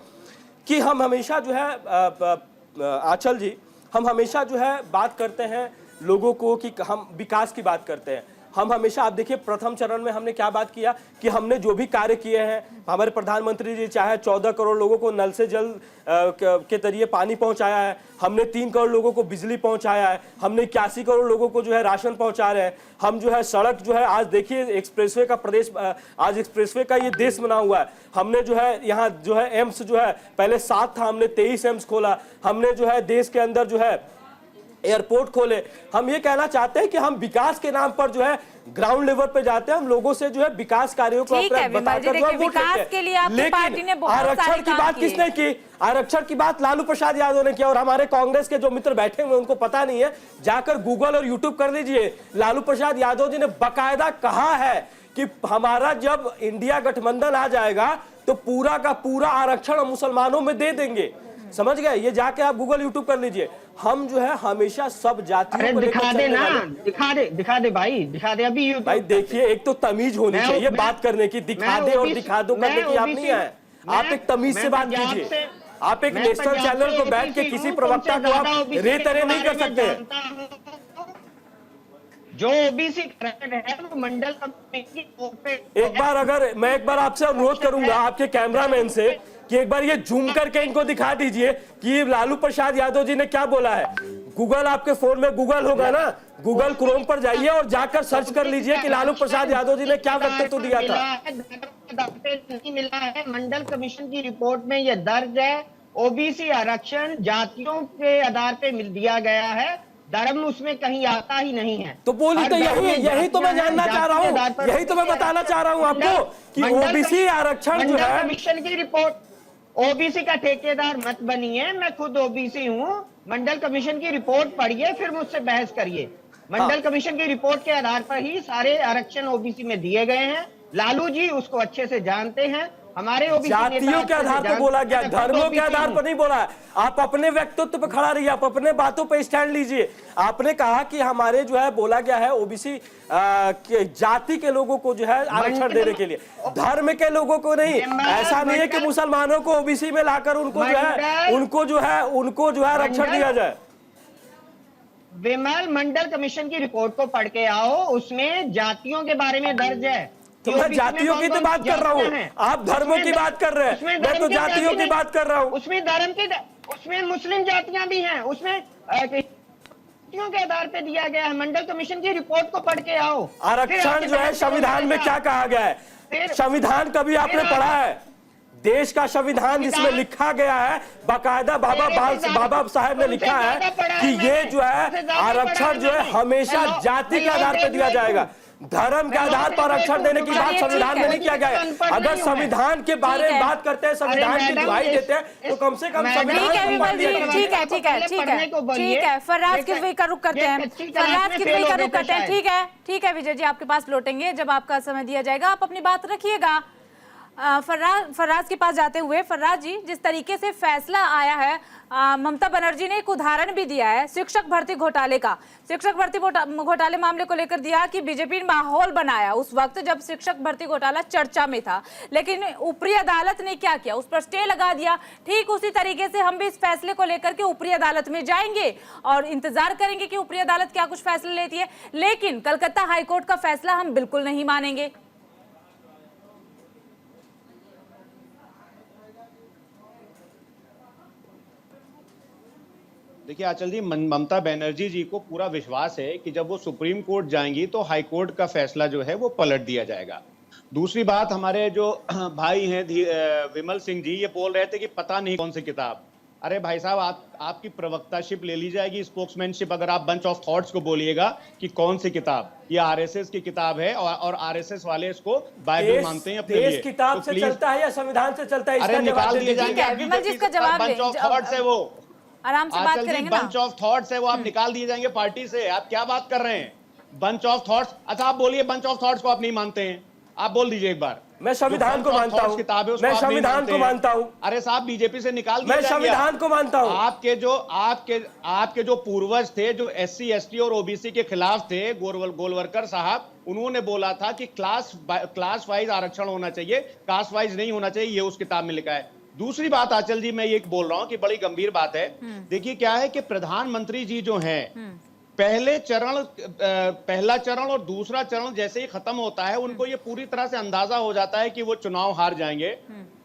कि हम हमेशा जो है आंचल जी, हम हमेशा जो है बात करते हैं लोगों को कि हम विकास की बात करते हैं। हम हमेशा, आप देखिए प्रथम चरण में हमने क्या बात किया कि हमने जो भी कार्य किए हैं, हमारे प्रधानमंत्री जी चाहे 14 करोड़ लोगों को नल से जल के जरिए पानी पहुंचाया है, हमने 3 करोड़ लोगों को बिजली पहुंचाया है, हमने 81 करोड़ लोगों को जो है राशन पहुंचा रहे हैं। हम जो है सड़क जो है आज देखिए एक्सप्रेसवे का प्रदेश, आज एक्सप्रेसवे का ये देश बना हुआ है। हमने जो है यहाँ जो है एम्स जो है पहले 7 था, हमने 23 एम्स खोला। हमने जो है देश के अंदर जो है एयरपोर्ट खोले। हम ये कहना चाहते हैं कि हम विकास के नाम पर जो है ग्राउंड लेवल पे जाते हैं, हम लोगों से जो है विकास कार्यों को बताकर जो है वोट लेते हैं। लेकिन आरक्षण की बात किसने की? आरक्षण की बात लालू प्रसाद यादव ने किया। और हमारे कांग्रेस के जो मित्र बैठे हुए उनको पता नहीं है, जाकर गूगल और यूट्यूब कर लीजिए। लालू प्रसाद यादव जी ने बाकायदा कहा है कि हमारा जब इंडिया गठबंधन आ जाएगा तो पूरा का पूरा आरक्षण मुसलमानों में दे देंगे। समझ गए? ये जाके आप गूगल यूट्यूब कर लीजिए। हम जो है हमेशा सब जातियों को दिखा दे ना, दिखा दे भाई, दिखा दे अभी यूट्यूब। भाई देखिए, एक तो तमीज होनी चाहिए बात करने की। दिखा दे और दिखा दो करने की आप नहीं है। आप एक तमीज से बात कीजिए। आप एक नेशनल चैनल को बैठ के किसी प्रवक्ता को आप रेतरे नहीं कर सकते। जो ओबीसी है वो मंडल मैं एक बार आपसे अनुरोध करूंगा आपके कैमरामैन से कि एक बार ये जूम करके इनको दिखा दीजिए कि लालू प्रसाद यादव जी ने क्या बोला है। गूगल, आपके फोन में गूगल होगा ना, गूगल क्रोम पर जाइए और जाकर सर्च कर लीजिए कि लालू प्रसाद यादव जी ने क्या वक्तव्य दिया था। नहीं मिला है, मंडल कमीशन की रिपोर्ट में यह दर्ज है। ओबीसी आरक्षण जातियों के आधार पे मिल दिया गया है, धर्म उसमें कहीं आता ही नहीं है। तो बोली तो यही तो मैं जानना चाह रहा हूँ, यही तो मैं बताना चाह रहा हूँ आपको कि ओबीसी आरक्षण जो है कमीशन की रिपोर्ट ओबीसी का ठेकेदार मत बनिए, मैं खुद ओबीसी हूं। मंडल कमीशन की रिपोर्ट पढ़िए, फिर मुझसे बहस करिए। मंडल कमीशन की रिपोर्ट के आधार पर ही सारे आरक्षण ओबीसी में दिए गए हैं। लालू जी उसको अच्छे से जानते हैं। हमारे ओबीसी जातियों के आधार पर बोला गया, धर्मों के आधार पर नहीं बोला। आप अपने व्यक्तित्व पर खड़ा रहिए, आप अपने बातों पर स्टैंड लीजिए। आपने कहा कि हमारे जो है बोला गया है ओबीसी जाति के लोगों को जो है आरक्षण देने के लिए, धर्म के लोगों को नहीं। ऐसा नहीं है कि मुसलमानों को ओबीसी में लाकर उनको जो है आरक्षण दिया जाए। विमल, मंडल कमीशन की रिपोर्ट को पढ़ के आओ, उसमें जातियों के बारे में दर्ज है। तो मैं जातियों की तो बात कर रहा हूँ, आप धर्मों की बात कर रहे हैं, मैं तो जातियों की बात कर रहा हूँ। उसमें मुस्लिम जातियां भी हैं, उसमें जातियों के आधार पे दिया गया है। मंडल कमीशन की रिपोर्ट को पढ़ के आओ। आरक्षण जो है संविधान में क्या कहा गया है? संविधान कभी आपने पढ़ा है? देश का संविधान जिसमें लिखा गया है बाकायदा, बाबा साहब ने लिखा है कि ये जो है आरक्षण जो है हमेशा जाति के आधार पर दिया जाएगा, धर्म के आधार पर आरक्षण देने की बात संविधान में नहीं किया गया है। अगर संविधान के बारे में बात करते हैं, संविधान की दुहाई देते हैं, तो कम से कम संविधान। ठीक है, फर्राज किदवई का रुख करते हैं, ठीक है विजय जी, आपके पास लौटेंगे जब आपका समय दिया जाएगा, आप अपनी बात रखिएगा। फर्राज के पास जाते हुए, फर्राज जी, जिस तरीके से फैसला आया है, ममता बनर्जी ने एक उदाहरण भी दिया है शिक्षक भर्ती घोटाले का। शिक्षक भर्ती घोटाले मामले को लेकर दिया कि बीजेपी ने माहौल बनाया उस वक्त जब शिक्षक भर्ती घोटाला चर्चा में था, लेकिन ऊपरी अदालत ने क्या किया, उस पर स्टे लगा दिया। ठीक उसी तरीके से हम भी इस फैसले को लेकर के ऊपरी अदालत में जाएंगे और इंतजार करेंगे कि ऊपरी अदालत क्या कुछ फैसला लेती है, लेकिन कलकत्ता हाईकोर्ट का फैसला हम बिल्कुल नहीं मानेंगे। देखिए आंचल जी, ममता बनर्जी जी को पूरा विश्वास है कि जब वो सुप्रीम कोर्ट जाएंगी तो हाई कोर्ट का फैसला जो है वो पलट दिया जाएगा। दूसरी बात, हमारे जो भाई हैं विमल सिंह जी, ये बोल रहे थे कि पता नहीं कौन सी किताब। अरे भाई साहब, आपकी प्रवक्ताशिप ले ली जाएगी, स्पोक्समैनशिप, अगर आप बंच ऑफ थॉट्स को बोलिएगा कि कौन सी किताब। ये आरएसएस की किताब है और आरएसएस वाले इसको बाइबल मानते हैं अपने लिए। किताब से चलता है या संविधान से चलता है? अरे निकाल दिए जाएंगे, बंच ऑफ थॉट्स है वो, आराम से बात करेंगे ना। बंच ऑफ थॉट्स है वो, आप निकाल दिए जाएंगे पार्टी से। आप क्या बात कर रहे हैं? बंच ऑफ थॉट्स, अच्छा आप बोलिए बंच ऑफ थॉट्स को आप नहीं मानते हैं, आप बोल दीजिए एक बार। मैं संविधान को मानता हूं, मैं संविधान को मानता हूं। अरे साहब, बीजेपी से निकाल दिया, मैं संविधान को मानता हूं। आपके जो पूर्वज थे, जो SC ST और OBC के खिलाफ थे, गोलवरकर साहब, उन्होंने बोला था कि क्लास वाइज आरक्षण होना चाहिए, कास्ट वाइज नहीं होना चाहिए, ये उस किताब में लिखा है। दूसरी बात आंचल जी, मैं ये बोल रहा हूं कि बड़ी गंभीर बात है। देखिए क्या है कि प्रधानमंत्री जी जो हैं, पहला चरण और दूसरा चरण जैसे ही खत्म होता है, उनको ये पूरी तरह से अंदाजा हो जाता है कि वो चुनाव हार जाएंगे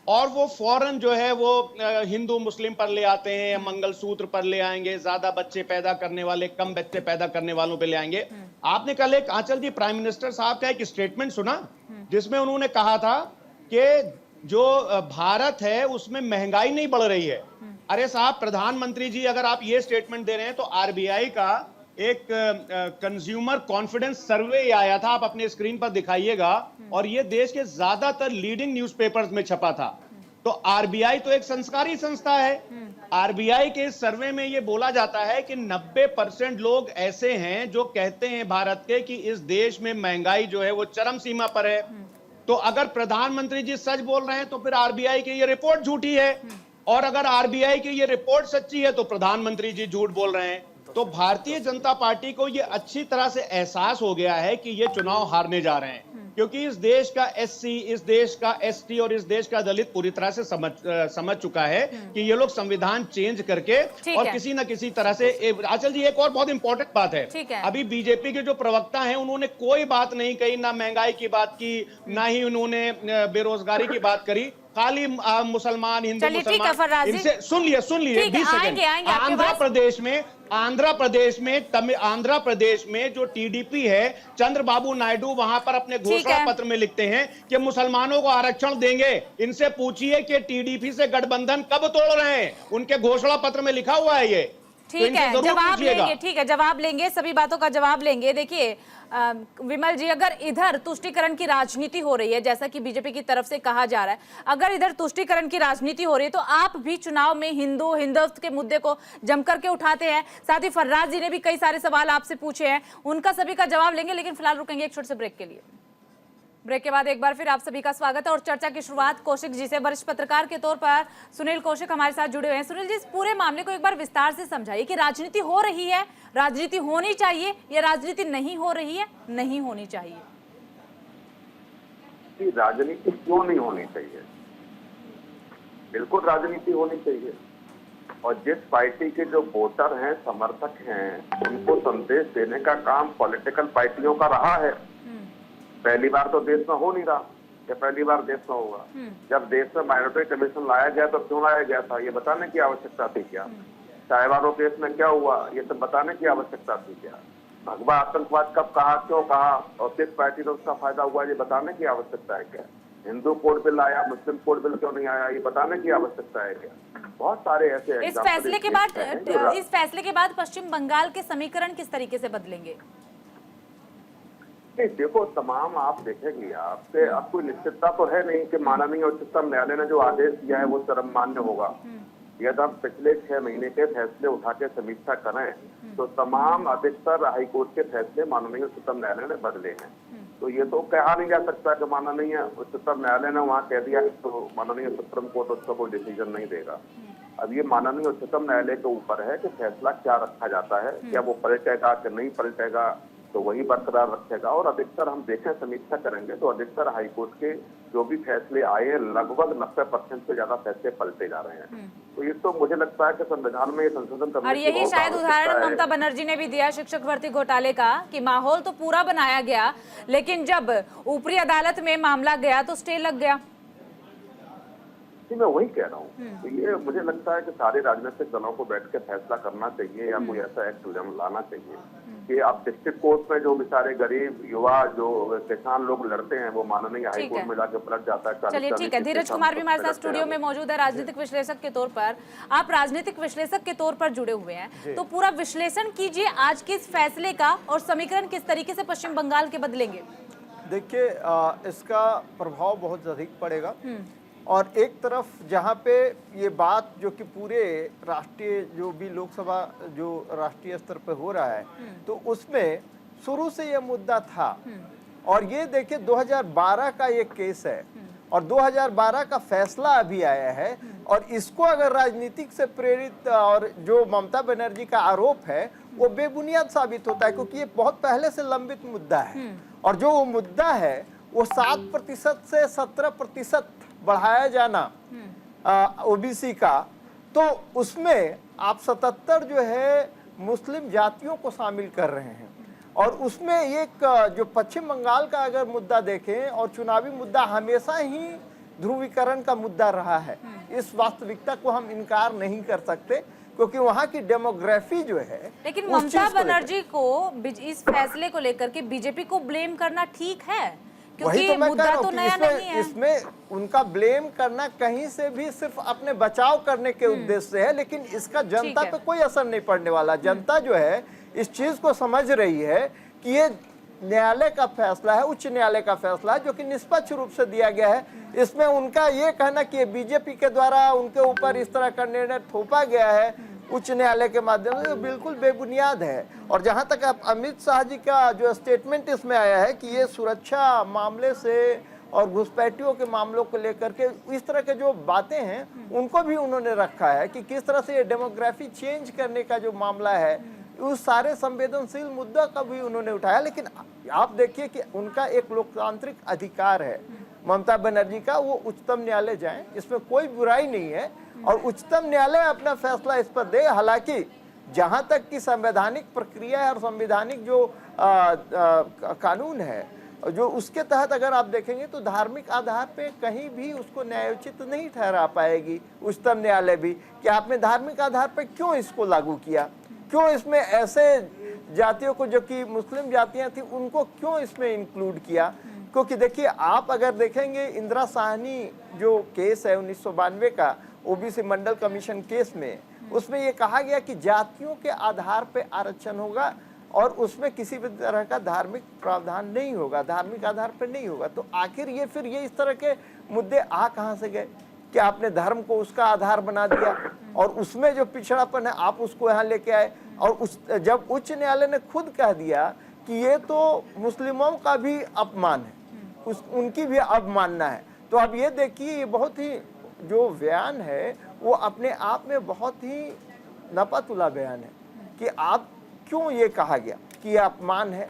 और वो फौरन जो है वो हिंदू मुस्लिम पर ले आते हैं, मंगलसूत्र पर ले आएंगे, ज्यादा बच्चे पैदा करने वाले कम बच्चे पैदा करने वालों पे ले आएंगे। आपने कल एक आंचल जी प्राइम मिनिस्टर साहब का एक स्टेटमेंट सुना जिसमें उन्होंने कहा था कि जो भारत है उसमें महंगाई नहीं बढ़ रही है। अरे साहब, प्रधानमंत्री जी अगर आप ये स्टेटमेंट दे रहे हैं तो RBI का एक कंज्यूमर कॉन्फिडेंस सर्वे आया था, आप अपने स्क्रीन पर दिखाइएगा, और ये देश के ज्यादातर लीडिंग न्यूज़पेपर्स में छपा था। तो RBI तो एक संस्कारी संस्था है। RBI के सर्वे में ये बोला जाता है कि 90% लोग ऐसे हैं जो कहते हैं भारत के कि इस देश में महंगाई जो है वो चरम सीमा पर है। तो अगर प्रधानमंत्री जी सच बोल रहे हैं तो फिर RBI की ये रिपोर्ट झूठी है, और अगर RBI की ये रिपोर्ट सच्ची है तो प्रधानमंत्री जी झूठ बोल रहे हैं। तो भारतीय जनता पार्टी को ये अच्छी तरह से एहसास हो गया है कि ये चुनाव हारने जा रहे हैं, क्योंकि इस देश का SC, इस देश का ST और इस देश का दलित पूरी तरह से समझ चुका है कि ये लोग संविधान चेंज करके और किसी न किसी तरह से। आंचल जी, एक और बहुत इंपॉर्टेंट बात है, अभी बीजेपी के जो प्रवक्ता हैं उन्होंने कोई बात नहीं कही, ना महंगाई की बात की, ना ही उन्होंने बेरोजगारी की बात करी, खाली मुसलमान, हिंदू मुसलमान। इनसे सुन लिए 20 सेकंड। आंध्र प्रदेश में जो TDP है, चंद्रबाबू नायडू वहां पर अपने घोषणा पत्र में लिखते हैं कि मुसलमानों को आरक्षण देंगे। इनसे पूछिए कि TDP से गठबंधन कब तोड़ रहे हैं, उनके घोषणा पत्र में लिखा हुआ है ये। तो ठीक इनसे है, जरूर जवाब पूछिएगा। लेंगे, ठीक है, जवाब लेंगे, सभी बातों का जवाब लेंगे। देखिए विमल जी, अगर इधर तुष्टीकरण की राजनीति हो रही है, जैसा कि बीजेपी की तरफ से कहा जा रहा है, अगर इधर तुष्टीकरण की राजनीति हो रही है तो आप भी चुनाव में हिंदुत्व के मुद्दे को जम करके उठाते हैं। साथ ही फर्राज जी ने भी कई सारे सवाल आपसे पूछे हैं, उनका सभी का जवाब लेंगे, लेकिन फिलहाल रुकेंगे एक छोटे से ब्रेक के लिए। ब्रेक के बाद एक बार फिर आप सभी का स्वागत है और चर्चा की शुरुआत कौशिक जी से। वरिष्ठ पत्रकार के तौर पर सुनील कौशिक हमारे साथ जुड़े हुए हैं। सुनील जी, इस पूरे मामले को एक बार विस्तार से समझाइए कि राजनीति हो रही है, राजनीति होनी चाहिए या राजनीति नहीं हो रही है, नहीं होनी चाहिए? राजनीति क्यों नहीं होनी चाहिए? बिल्कुल राजनीति होनी चाहिए, और जिस पार्टी के जो वोटर हैं, समर्थक हैं, उनको संदेश देने का काम पॉलिटिकल पार्टियों का रहा है। पहली बार तो देश में हो नहीं रहा, या पहली बार देश में होगा? जब देश में माइनॉरिटी कमीशन लाया गया तो क्यों लाया गया था, ये बताने की आवश्यकता थी क्या? चायवानो केस में क्या हुआ, ये सब बताने की आवश्यकता थी क्या? भगवा आतंकवाद कब कहा, क्यों कहा, और किस पार्टी को उसका फायदा हुआ, ये बताने की आवश्यकता है क्या? हिंदू कोड बिल आया, मुस्लिम कोड बिल क्यों नहीं आया, ये बताने की आवश्यकता है क्या? बहुत सारे ऐसे इस फैसले के बाद पश्चिम बंगाल के समीकरण किस तरीके से बदलेंगे? नहीं, देखो, तमाम आप देखेंगे, आपसे अब कोई निश्चितता तो है नहीं कि माननीय उच्चतम न्यायालय ने जो आदेश दिया है वो सर्वमान्य होगा। यदि हम पिछले 6 महीने के फैसले उठा के समीक्षा करें तो तमाम अधिकतर हाईकोर्ट के फैसले माननीय उच्चतम न्यायालय ने बदले हैं। तो ये तो कहा नहीं जा सकता कि माननीय उच्चतम न्यायालय ने वहाँ कह दिया तो माननीय सुप्रीम कोर्ट उसका कोई डिसीजन नहीं देगा। अब ये माननीय उच्चतम न्यायालय के ऊपर है कि फैसला क्या रखा जाता है, क्या वो पलटेगा कि नहीं पलटेगा, तो वही बरकरार रखेगा। और अधिकतर हम देखें, समीक्षा करेंगे तो अधिकतर हाईकोर्ट के जो भी फैसले आए हैं, लगभग 90% से ज्यादा फैसले पलटे जा रहे हैं। तो ये तो मुझे लगता है कि संविधान में संशोधन करने और यही शायद उदाहरण ममता बनर्जी ने भी दिया शिक्षक भर्ती घोटाले का, कि माहौल तो पूरा बनाया गया, लेकिन जब ऊपरी अदालत में मामला गया तो स्टे लग गया। मैं वही कह रहा हूँ। तो ये मुझे लगता है कि सारे राजनीतिक दलों को बैठ के फैसला करना चाहिए, या कोई ऐसा एक्ट लाना चाहिए कि आप डिस्ट्रिक्ट कोर्ट में जो बेचारे गरीब युवा जो किसान लोग लड़ते हैं, वो माननीय हाई कोर्ट में जाकर पलट जाता है। चलिए ठीक है, धीरज कुमार भी हमारे साथ स्टूडियो में मौजूद है, राजनीतिक विश्लेषक के तौर पर। आप राजनीतिक विश्लेषक के तौर पर जुड़े हुए हैं, तो पूरा विश्लेषण कीजिए आज के इस फैसले का, और समीकरण किस तरीके से पश्चिम बंगाल के बदलेंगे? देखिए, इसका प्रभाव बहुत अधिक पड़ेगा, और एक तरफ जहाँ पे ये बात जो कि पूरे राष्ट्रीय जो भी लोकसभा जो राष्ट्रीय स्तर पे हो रहा है, तो उसमें शुरू से ये मुद्दा था। और ये देखिए 2012 का ये केस है, और 2012 का फैसला अभी आया है, और इसको अगर राजनीतिक से प्रेरित और जो ममता बनर्जी का आरोप है वो बेबुनियाद साबित होता है, क्योंकि ये बहुत पहले से लंबित मुद्दा है। और जो वो मुद्दा है वो 7% से 17% बढ़ाया जाना ओबीसी का, तो उसमें आप 77 जो है मुस्लिम जातियों को शामिल कर रहे हैं। और उसमें एक जो पश्चिम बंगाल का अगर मुद्दा देखें, और चुनावी मुद्दा हमेशा ही ध्रुवीकरण का मुद्दा रहा है, इस वास्तविकता को हम इनकार नहीं कर सकते, क्योंकि वहाँ की डेमोग्राफी जो है। लेकिन ममता बनर्जी को इस फैसले को लेकर के बीजेपी को ब्लेम करना ठीक है, वही तो मैं कह रहा हूँ कि इसमें उनका ब्लेम करना कहीं से भी सिर्फ अपने बचाव करने के उद्देश्य से है, लेकिन इसका जनता पे कोई असर नहीं पड़ने वाला। जनता जो है इस चीज को समझ रही है कि ये न्यायालय का फैसला है, उच्च न्यायालय का फैसला है, जो कि निष्पक्ष रूप से दिया गया है। इसमें उनका ये कहना कि बीजेपी के द्वारा उनके ऊपर इस तरह का निर्णय थोपा गया है उच्च न्यायालय के माध्यम से, बिल्कुल बेबुनियाद है। और जहां तक अमित शाह जी का जो स्टेटमेंट इसमें आया है कि ये सुरक्षा मामले से और घुसपैठियों के मामलों को लेकर के इस तरह के जो बातें हैं उनको भी उन्होंने रखा है कि किस तरह से ये डेमोग्राफी चेंज करने का जो मामला है, उस सारे संवेदनशील मुद्दा का भी उन्होंने उठाया। लेकिन आप देखिए कि उनका एक लोकतांत्रिक अधिकार है ममता बनर्जी का, वो उच्चतम न्यायालय जाएं, इसमें कोई बुराई नहीं है, और उच्चतम न्यायालय अपना फैसला इस पर दे। हालांकि जहां तक की संवैधानिक प्रक्रिया है और संवैधानिक जो कानून है, जो उसके तहत अगर आप देखेंगे तो धार्मिक आधार पे कहीं भी उसको न्यायोचित नहीं ठहरा पाएगी उच्चतम न्यायालय भी, कि आपने धार्मिक आधार पे क्यों इसको लागू किया, क्यों इसमें ऐसे जातियों को जो कि मुस्लिम जातियां थी उनको क्यों इसमें इंक्लूड किया। क्योंकि देखिए, आप अगर देखेंगे इंदिरा साहनी जो केस है 1992 का ओबीसी मंडल कमीशन केस में, उसमें ये कहा गया कि जातियों के आधार पे आरक्षण होगा और उसमें किसी भी तरह का धार्मिक प्रावधान नहीं होगा, धार्मिक आधार पर नहीं होगा। तो आखिर ये फिर ये इस तरह के मुद्दे आ कहाँ से गए कि आपने धर्म को उसका आधार बना दिया और उसमें जो पिछड़ापन है आप उसको यहाँ लेके आए। और जब उच्च न्यायालय ने खुद कह दिया कि ये तो मुस्लिमों का भी अपमान है, उनकी भी अवमानना है, तो अब ये देखिए ये बहुत ही जो बयान है वो अपने आप में बहुत ही नपतुला बयान है कि आप क्यों ये कहा गया कि ये अपमान है।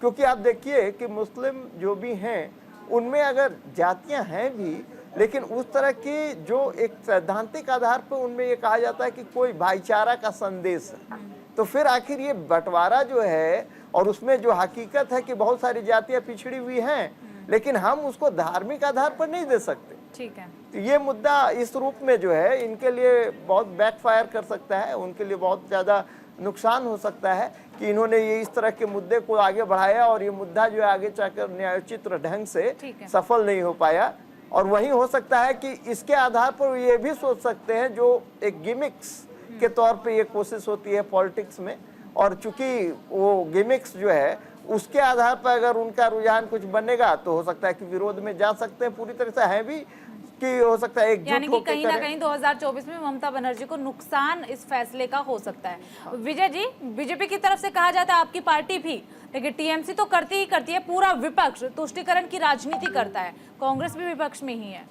क्योंकि आप देखिए कि मुस्लिम जो भी हैं उनमें अगर जातियां हैं भी, लेकिन उस तरह की जो एक सैद्धांतिक आधार पर उनमें ये कहा जाता है कि कोई भाईचारा का संदेश है, तो फिर आखिर ये बंटवारा जो है और उसमें जो हकीकत है कि बहुत सारी जातियां पिछड़ी हुई हैं, लेकिन हम उसको धार्मिक आधार पर नहीं दे सकते। ठीक है, तो ये मुद्दा इस रूप में जो है इनके लिए बहुत बैकफायर कर सकता है, उनके लिए बहुत ज़्यादा नुकसान हो सकता है कि इन्होंने ये इस तरह के मुद्दे को आगे बढ़ाया और ये मुद्दा जो है आगे चलकर न्यायोचित ढंग से सफल नहीं हो पाया। और वहीं हो सकता है कि इसके आधार पर ये भी सोच सकते हैं जो एक गिमिक्स के तौर पे ये कोशिश होती है पॉलिटिक्स में, और चूंकि वो गिमिक्स जो है उसके आधार पर अगर उनका रुझान कुछ बनेगा तो हो सकता है कि विरोध में जा सकते हैं, पूरी तरह से है भी कि हो सकता है एकजुट यानी कि होकर कहीं ना करें। कहीं 2024 में ममता बनर्जी को नुकसान इस फैसले का हो सकता है। विजय जी, बीजेपी की तरफ से कहा जाता है आपकी पार्टी भी, लेकिन टीएमसी तो करती ही करती है, पूरा विपक्ष तुष्टीकरण की राजनीति करता है, कांग्रेस भी विपक्ष में ही है।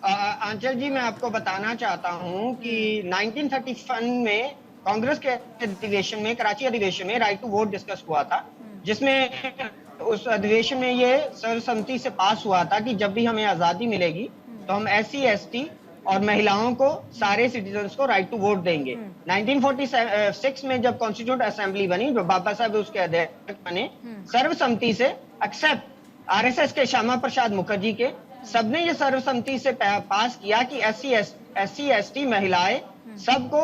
आंचल जी, मैं आपको बताना चाहता हूं कि 1931 में कांग्रेस के अधिवेशन में, कराची अधिवेशन में राइट टू वोट डिस्कस हुआ था, जिसमें उस अधिवेशन में ये सर्वसम्मति से पास हुआ था कि जब भी हमें आजादी मिलेगी तो हम SC ST और महिलाओं को, सारे सिटीजन्स को राइट टू वोट देंगे। 1946 में जब कॉन्स्टिट्यूंट असेंबली बनी, जो बाबा साहब उसके अध्यक्ष बने, सर्वसम्मति से एक्सेप्ट RSS के श्यामा प्रसाद मुखर्जी के, सबने ये सर्वसम्मति से पास किया कि SC ST महिलाएं सबको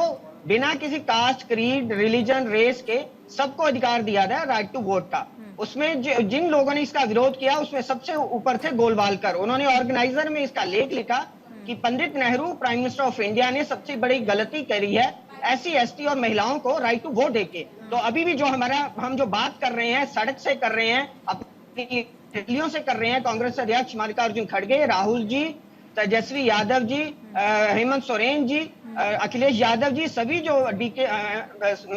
बिना किसी कास्ट, क्रीड, रिलीजन, रेस के सबको अधिकार दिया गया राइट टू वोट का। उसमें जिन लोगों ने इसका विरोध किया उसमें सबसे ऊपर थे गोलवालकर। उन्होंने ऑर्गेनाइजर में इसका लेख लिखा कि Pandit Nehru, prime minister of India, ने सबसे बड़ी गलती करी है SC ST और महिलाओं को राइट टू वोट देके। तो अभी भी जो हम जो बात कर रहे हैं, सड़क से कर रहे हैं, अपनी रैलियों से कर रहे हैं, कांग्रेस अध्यक्ष मल्लिकार्जुन खड़गे, राहुल जी, तेजस्वी यादव जी, हेमंत सोरेन जी, अखिलेश यादव जी, सभी जो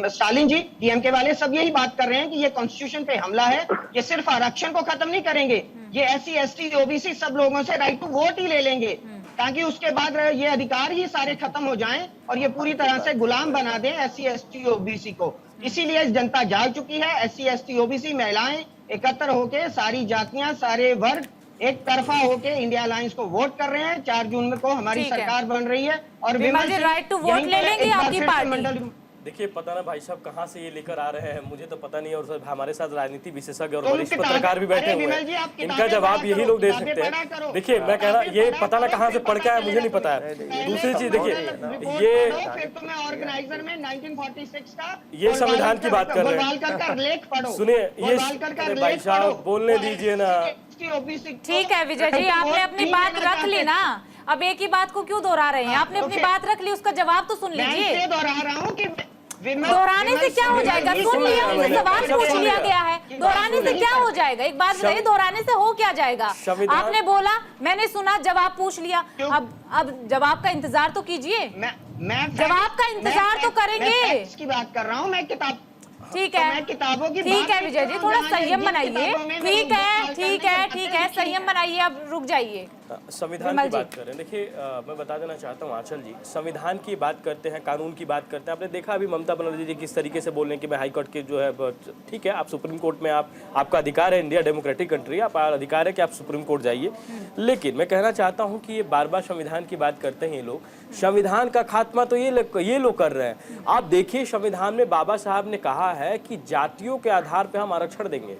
स्टालिन जी, DMK वाले, सब यही बात कर रहे हैं कि ये कॉन्स्टिट्यूशन पे हमला है। ये सिर्फ आरक्षण को खत्म नहीं करेंगे, ये SC ST OBC सब लोगों से राइट टू वोट ही ले लेंगे, ताकि उसके बाद ये अधिकार ही सारे खत्म हो जाएं और ये पूरी तरह से गुलाम बना दें SC ST OBC को। इसीलिए जनता जाग चुकी है। SC ST OBC महिलाएं एकत्र होके, सारी जातियां, सारे वर्ग एक तरफा होके इंडिया अलायंस को वोट कर रहे हैं। 4 जून को हमारी सरकार बन रही है और विमल जी राइट टू वोट ले लेंगे आपकी पार्टी? देखिए, पता ना भाई साहब कहाँ से ये लेकर आ रहे हैं, मुझे तो पता नहीं। और सर हमारे साथ राजनीति विशेषज्ञ और वरिष्ठ पत्रकार भी बैठे हुए हैं, इनका जवाब यही लोग दे सकते हैं। देखिए, मैं कह रहा, ये पता ना कहाँ से पढ़ के आया, मुझे नहीं पता है। दूसरी चीज देखिए, ये संविधान की बात कर रहे हैं। सुनिए, ये भाई साहब बोलने दीजिए ना। ठीक है विजय जी, आपने अपनी बात रख ली ना, अब एक ही बात को क्यों दोहरा रहे हैं? आपने अपनी बात रख ली, उसका जवाब तो सुन लीजिए। दोहरा रहा हूँ कि दोहराने से क्या हो जाएगा? सुन लिया, मुझे सवाल पूछ लिया गया है, दोहराने से क्या हो जाएगा? एक बात बताइए, दोहराने से हो क्या जाएगा? आपने बोला, मैंने सुना, जवाब पूछ लिया, अब जवाब का इंतजार तो कीजिए। जवाब का इंतजार तो करेंगे। की बात कर रहा हूँ मैं, किताब। ठीक है, किताबों की ठीक है विजय जी, थोड़ा संयम बनाइए। ठीक है, ठीक है, ठीक है, संयम बनाइए, अब रुक जाइए। संविधान की बात कर रहे हैं। देखिए, मैं बता देना चाहता हूँ आंचल जी, संविधान की बात करते हैं, कानून की बात करते हैं। आपने देखा अभी ममता बनर्जी जी किस तरीके से बोल रहे हैं कि मैं हाई कोर्ट के जो है, ठीक है, आप सुप्रीम कोर्ट में आपका अधिकार है, इंडिया डेमोक्रेटिक कंट्री है, आपका अधिकार है कि आप सुप्रीम कोर्ट जाइए। लेकिन मैं कहना चाहता हूँ कि ये बार बार संविधान की बात करते हैं ये लोग। संविधान का खात्मा तो ये लोग कर रहे हैं। आप देखिए, संविधान में बाबा साहब ने कहा है कि जातियों के आधार पर हम आरक्षण देंगे,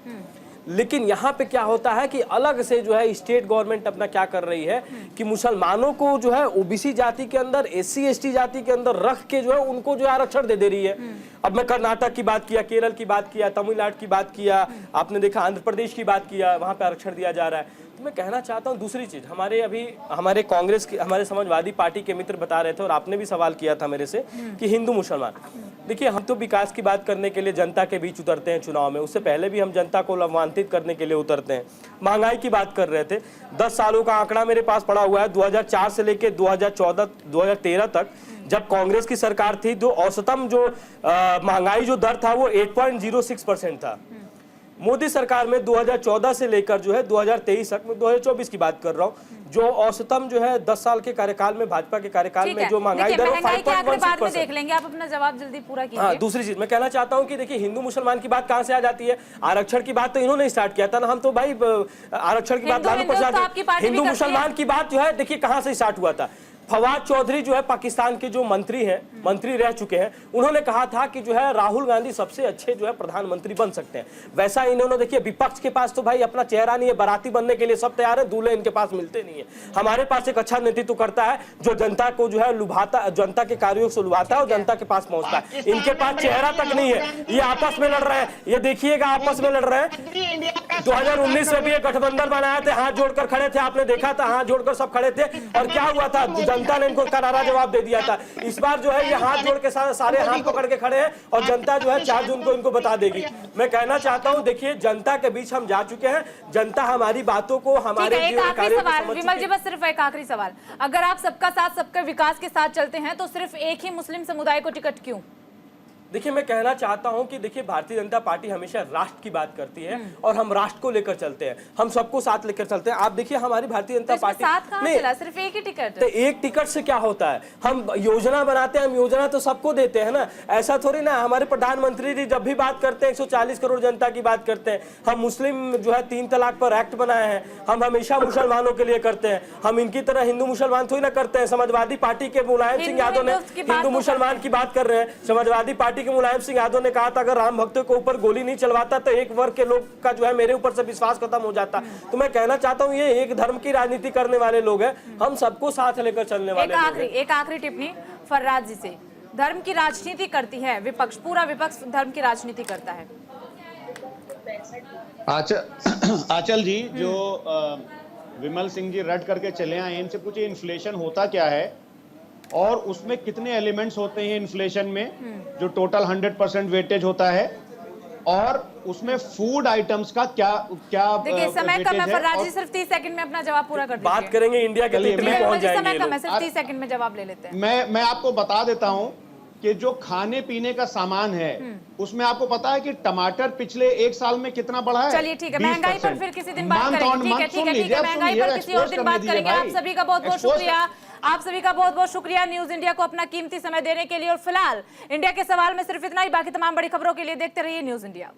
लेकिन यहाँ पे क्या होता है कि अलग से जो है स्टेट गवर्नमेंट अपना क्या कर रही है कि मुसलमानों को जो है OBC जाति के अंदर, SC ST जाति के अंदर रख के जो है उनको जो है आरक्षण दे रही है। अब मैं कर्नाटक की बात किया, केरल की बात किया, तमिलनाडु की बात किया, आपने देखा आंध्र प्रदेश की बात किया, वहां पे आरक्षण दिया जा रहा है। तो मैं कहना चाहता हूँ दूसरी चीज़, हमारे कांग्रेस की, हमारे समाजवादी पार्टी के मित्र बता रहे थे और आपने भी सवाल किया था मेरे से कि हिंदू मुसलमान। देखिए, हम तो विकास की बात करने के लिए जनता के बीच उतरते हैं चुनाव में, उससे पहले भी हम जनता को लाभान्वित करने के लिए उतरते हैं। महंगाई की बात कर रहे थे, 10 सालों का आंकड़ा मेरे पास पड़ा हुआ है, 2004 से लेकर 2013 तक जब कांग्रेस की सरकार थी, तो औसतम जो महंगाई जो दर था वो 8.06% था। मोदी सरकार में 2014 से लेकर जो है 2023 तक, मैं 2024 की बात कर रहा हूँ, जो औसतम जो है 10 साल के कार्यकाल में, भाजपा के कार्यकाल में जो महंगाई दर 5.16% देख लेंगे, आप अपना जवाब जल्दी पूरा कीजिए। हाँ, दूसरी चीज मैं कहना चाहता हूँ कि देखिए, हिंदू मुसलमान की बात कहाँ से आ जाती है? आरक्षण की बात तो इन्होंने स्टार्ट किया था ना, हम तो भाई आरक्षण की बात लालू प्रसाद, हिंदू मुसलमान की बात जो है देखिए कहाँ से स्टार्ट हुआ था। फवाद चौधरी जो है पाकिस्तान के जो मंत्री रह चुके हैं, उन्होंने कहा था कि जो है राहुल गांधी सबसे अच्छे जो है प्रधानमंत्री बन सकते हैं। वैसा इन्होंने, देखिए विपक्ष के पास तो भाई अपना चेहरा नहीं है, बाराती बनने के लिए सब तैयार है, दूल्हे इनके पास मिलते नहीं है। हमारे पास एक अच्छा नेतृत्व करता है जो जनता को जो है लुभाता, जनता के कार्यों से लुभाता है और जनता के पास पहुंचता है। इनके पास चेहरा तक नहीं है, ये आपस में लड़ रहे हैं, ये देखिएगा आपस में लड़ रहे हैं। 2019 में भी एक गठबंधन बनाया थे, हाथ जोड़कर खड़े थे, आपने देखा था, हाथ जोड़कर सब खड़े थे, और क्या हुआ था? जनता ने इनको करारा जवाब दे दिया था। इस बार जो है ये हाथ जोड़ के सारे हाथ पकड़ के खड़े हैं और जनता जो है 4 जून को इनको बता देगी। मैं कहना चाहता हूं, देखिए जनता के बीच हम जा चुके हैं, जनता हमारी बातों को, हमारे विमल जी, बस सिर्फ एक आखिरी सवाल, अगर आप सबका साथ सबका विकास के साथ चलते हैं तो सिर्फ एक ही मुस्लिम समुदाय को टिकट क्यों? देखिए, मैं कहना चाहता हूं कि देखिए, भारतीय जनता पार्टी हमेशा राष्ट्र की बात करती है और हम राष्ट्र को लेकर चलते हैं, हम सबको साथ लेकर चलते हैं। आप देखिए, हमारी भारतीय जनता पार्टी नहीं, सिर्फ एक ही टिकट, तो एक टिकट से क्या होता है? हम योजना बनाते हैं, हम योजना तो सबको देते हैं ना, ऐसा थोड़ी ना। हमारे प्रधानमंत्री जी जब भी बात करते हैं 140 करोड़ जनता की बात करते हैं। हम मुस्लिम जो है 3 तलाक पर एक्ट बनाए हैं, हम हमेशा मुसलमानों के लिए करते हैं, हम इनकी तरह हिंदू मुसलमान थोड़ी ना करते हैं। समाजवादी पार्टी के मुलायम सिंह यादव ने हिंदू मुसलमान की बात कर रहे हैं, समाजवादी पार्टी के मुलायम सिंह यादव ने कहा था अगर राम भक्तों के ऊपर गोली नहीं चलवाता तो एक वर्ग के लोग का जो है मेरे ऊपर से विश्वास खत्म हो जाता। तो मैं कहना चाहता हूं, ये एक धर्म की राजनीति करने वाले लोग हैं, हम सबको साथ लेकर चलने वाले लोग हैं। एक आखिरी टिप्पणी फर्राज जी से, धर्म की राजनीति करती है विपक्ष, पूरा विपक्ष धर्म की राजनीति करता है। आंचल जी, जो विमल सिंह जी रट करके चले आए, इनसे पूछिए इन्फ्लेशन होता क्या है और उसमें कितने एलिमेंट्स होते हैं इन्फ्लेशन में, जो टोटल 100% वेटेज होता है, और उसमें फूड आइटम्स का क्या देखिए, समय कम है फर्राज जी, सिर्फ 30 सेकंड में अपना जवाब पूरा कर दीजिए। बात करेंगे इंडिया के लिए पहुंच जाएंगे, समय कम है, सिर्फ 30 सेकंड में जवाब ले लेते हैं। मैं आपको बता देता हूं कि जो खाने पीने का सामान है उसमें आपको पता है कि टमाटर पिछले 1 साल में कितना बढ़ा है? चलिए ठीक है, महंगाई पर फिर किसी दिन बात करेंगे। ठीक है, महंगाई पर किसी और दिन बात करेंगे। आप सभी का बहुत बहुत शुक्रिया, आप सभी का बहुत बहुत शुक्रिया न्यूज इंडिया को अपना कीमती समय देने के लिए। और फिलहाल इंडिया के सवाल में सिर्फ इतना ही, बाकी तमाम बड़ी खबरों के लिए देखते रहिए न्यूज इंडिया।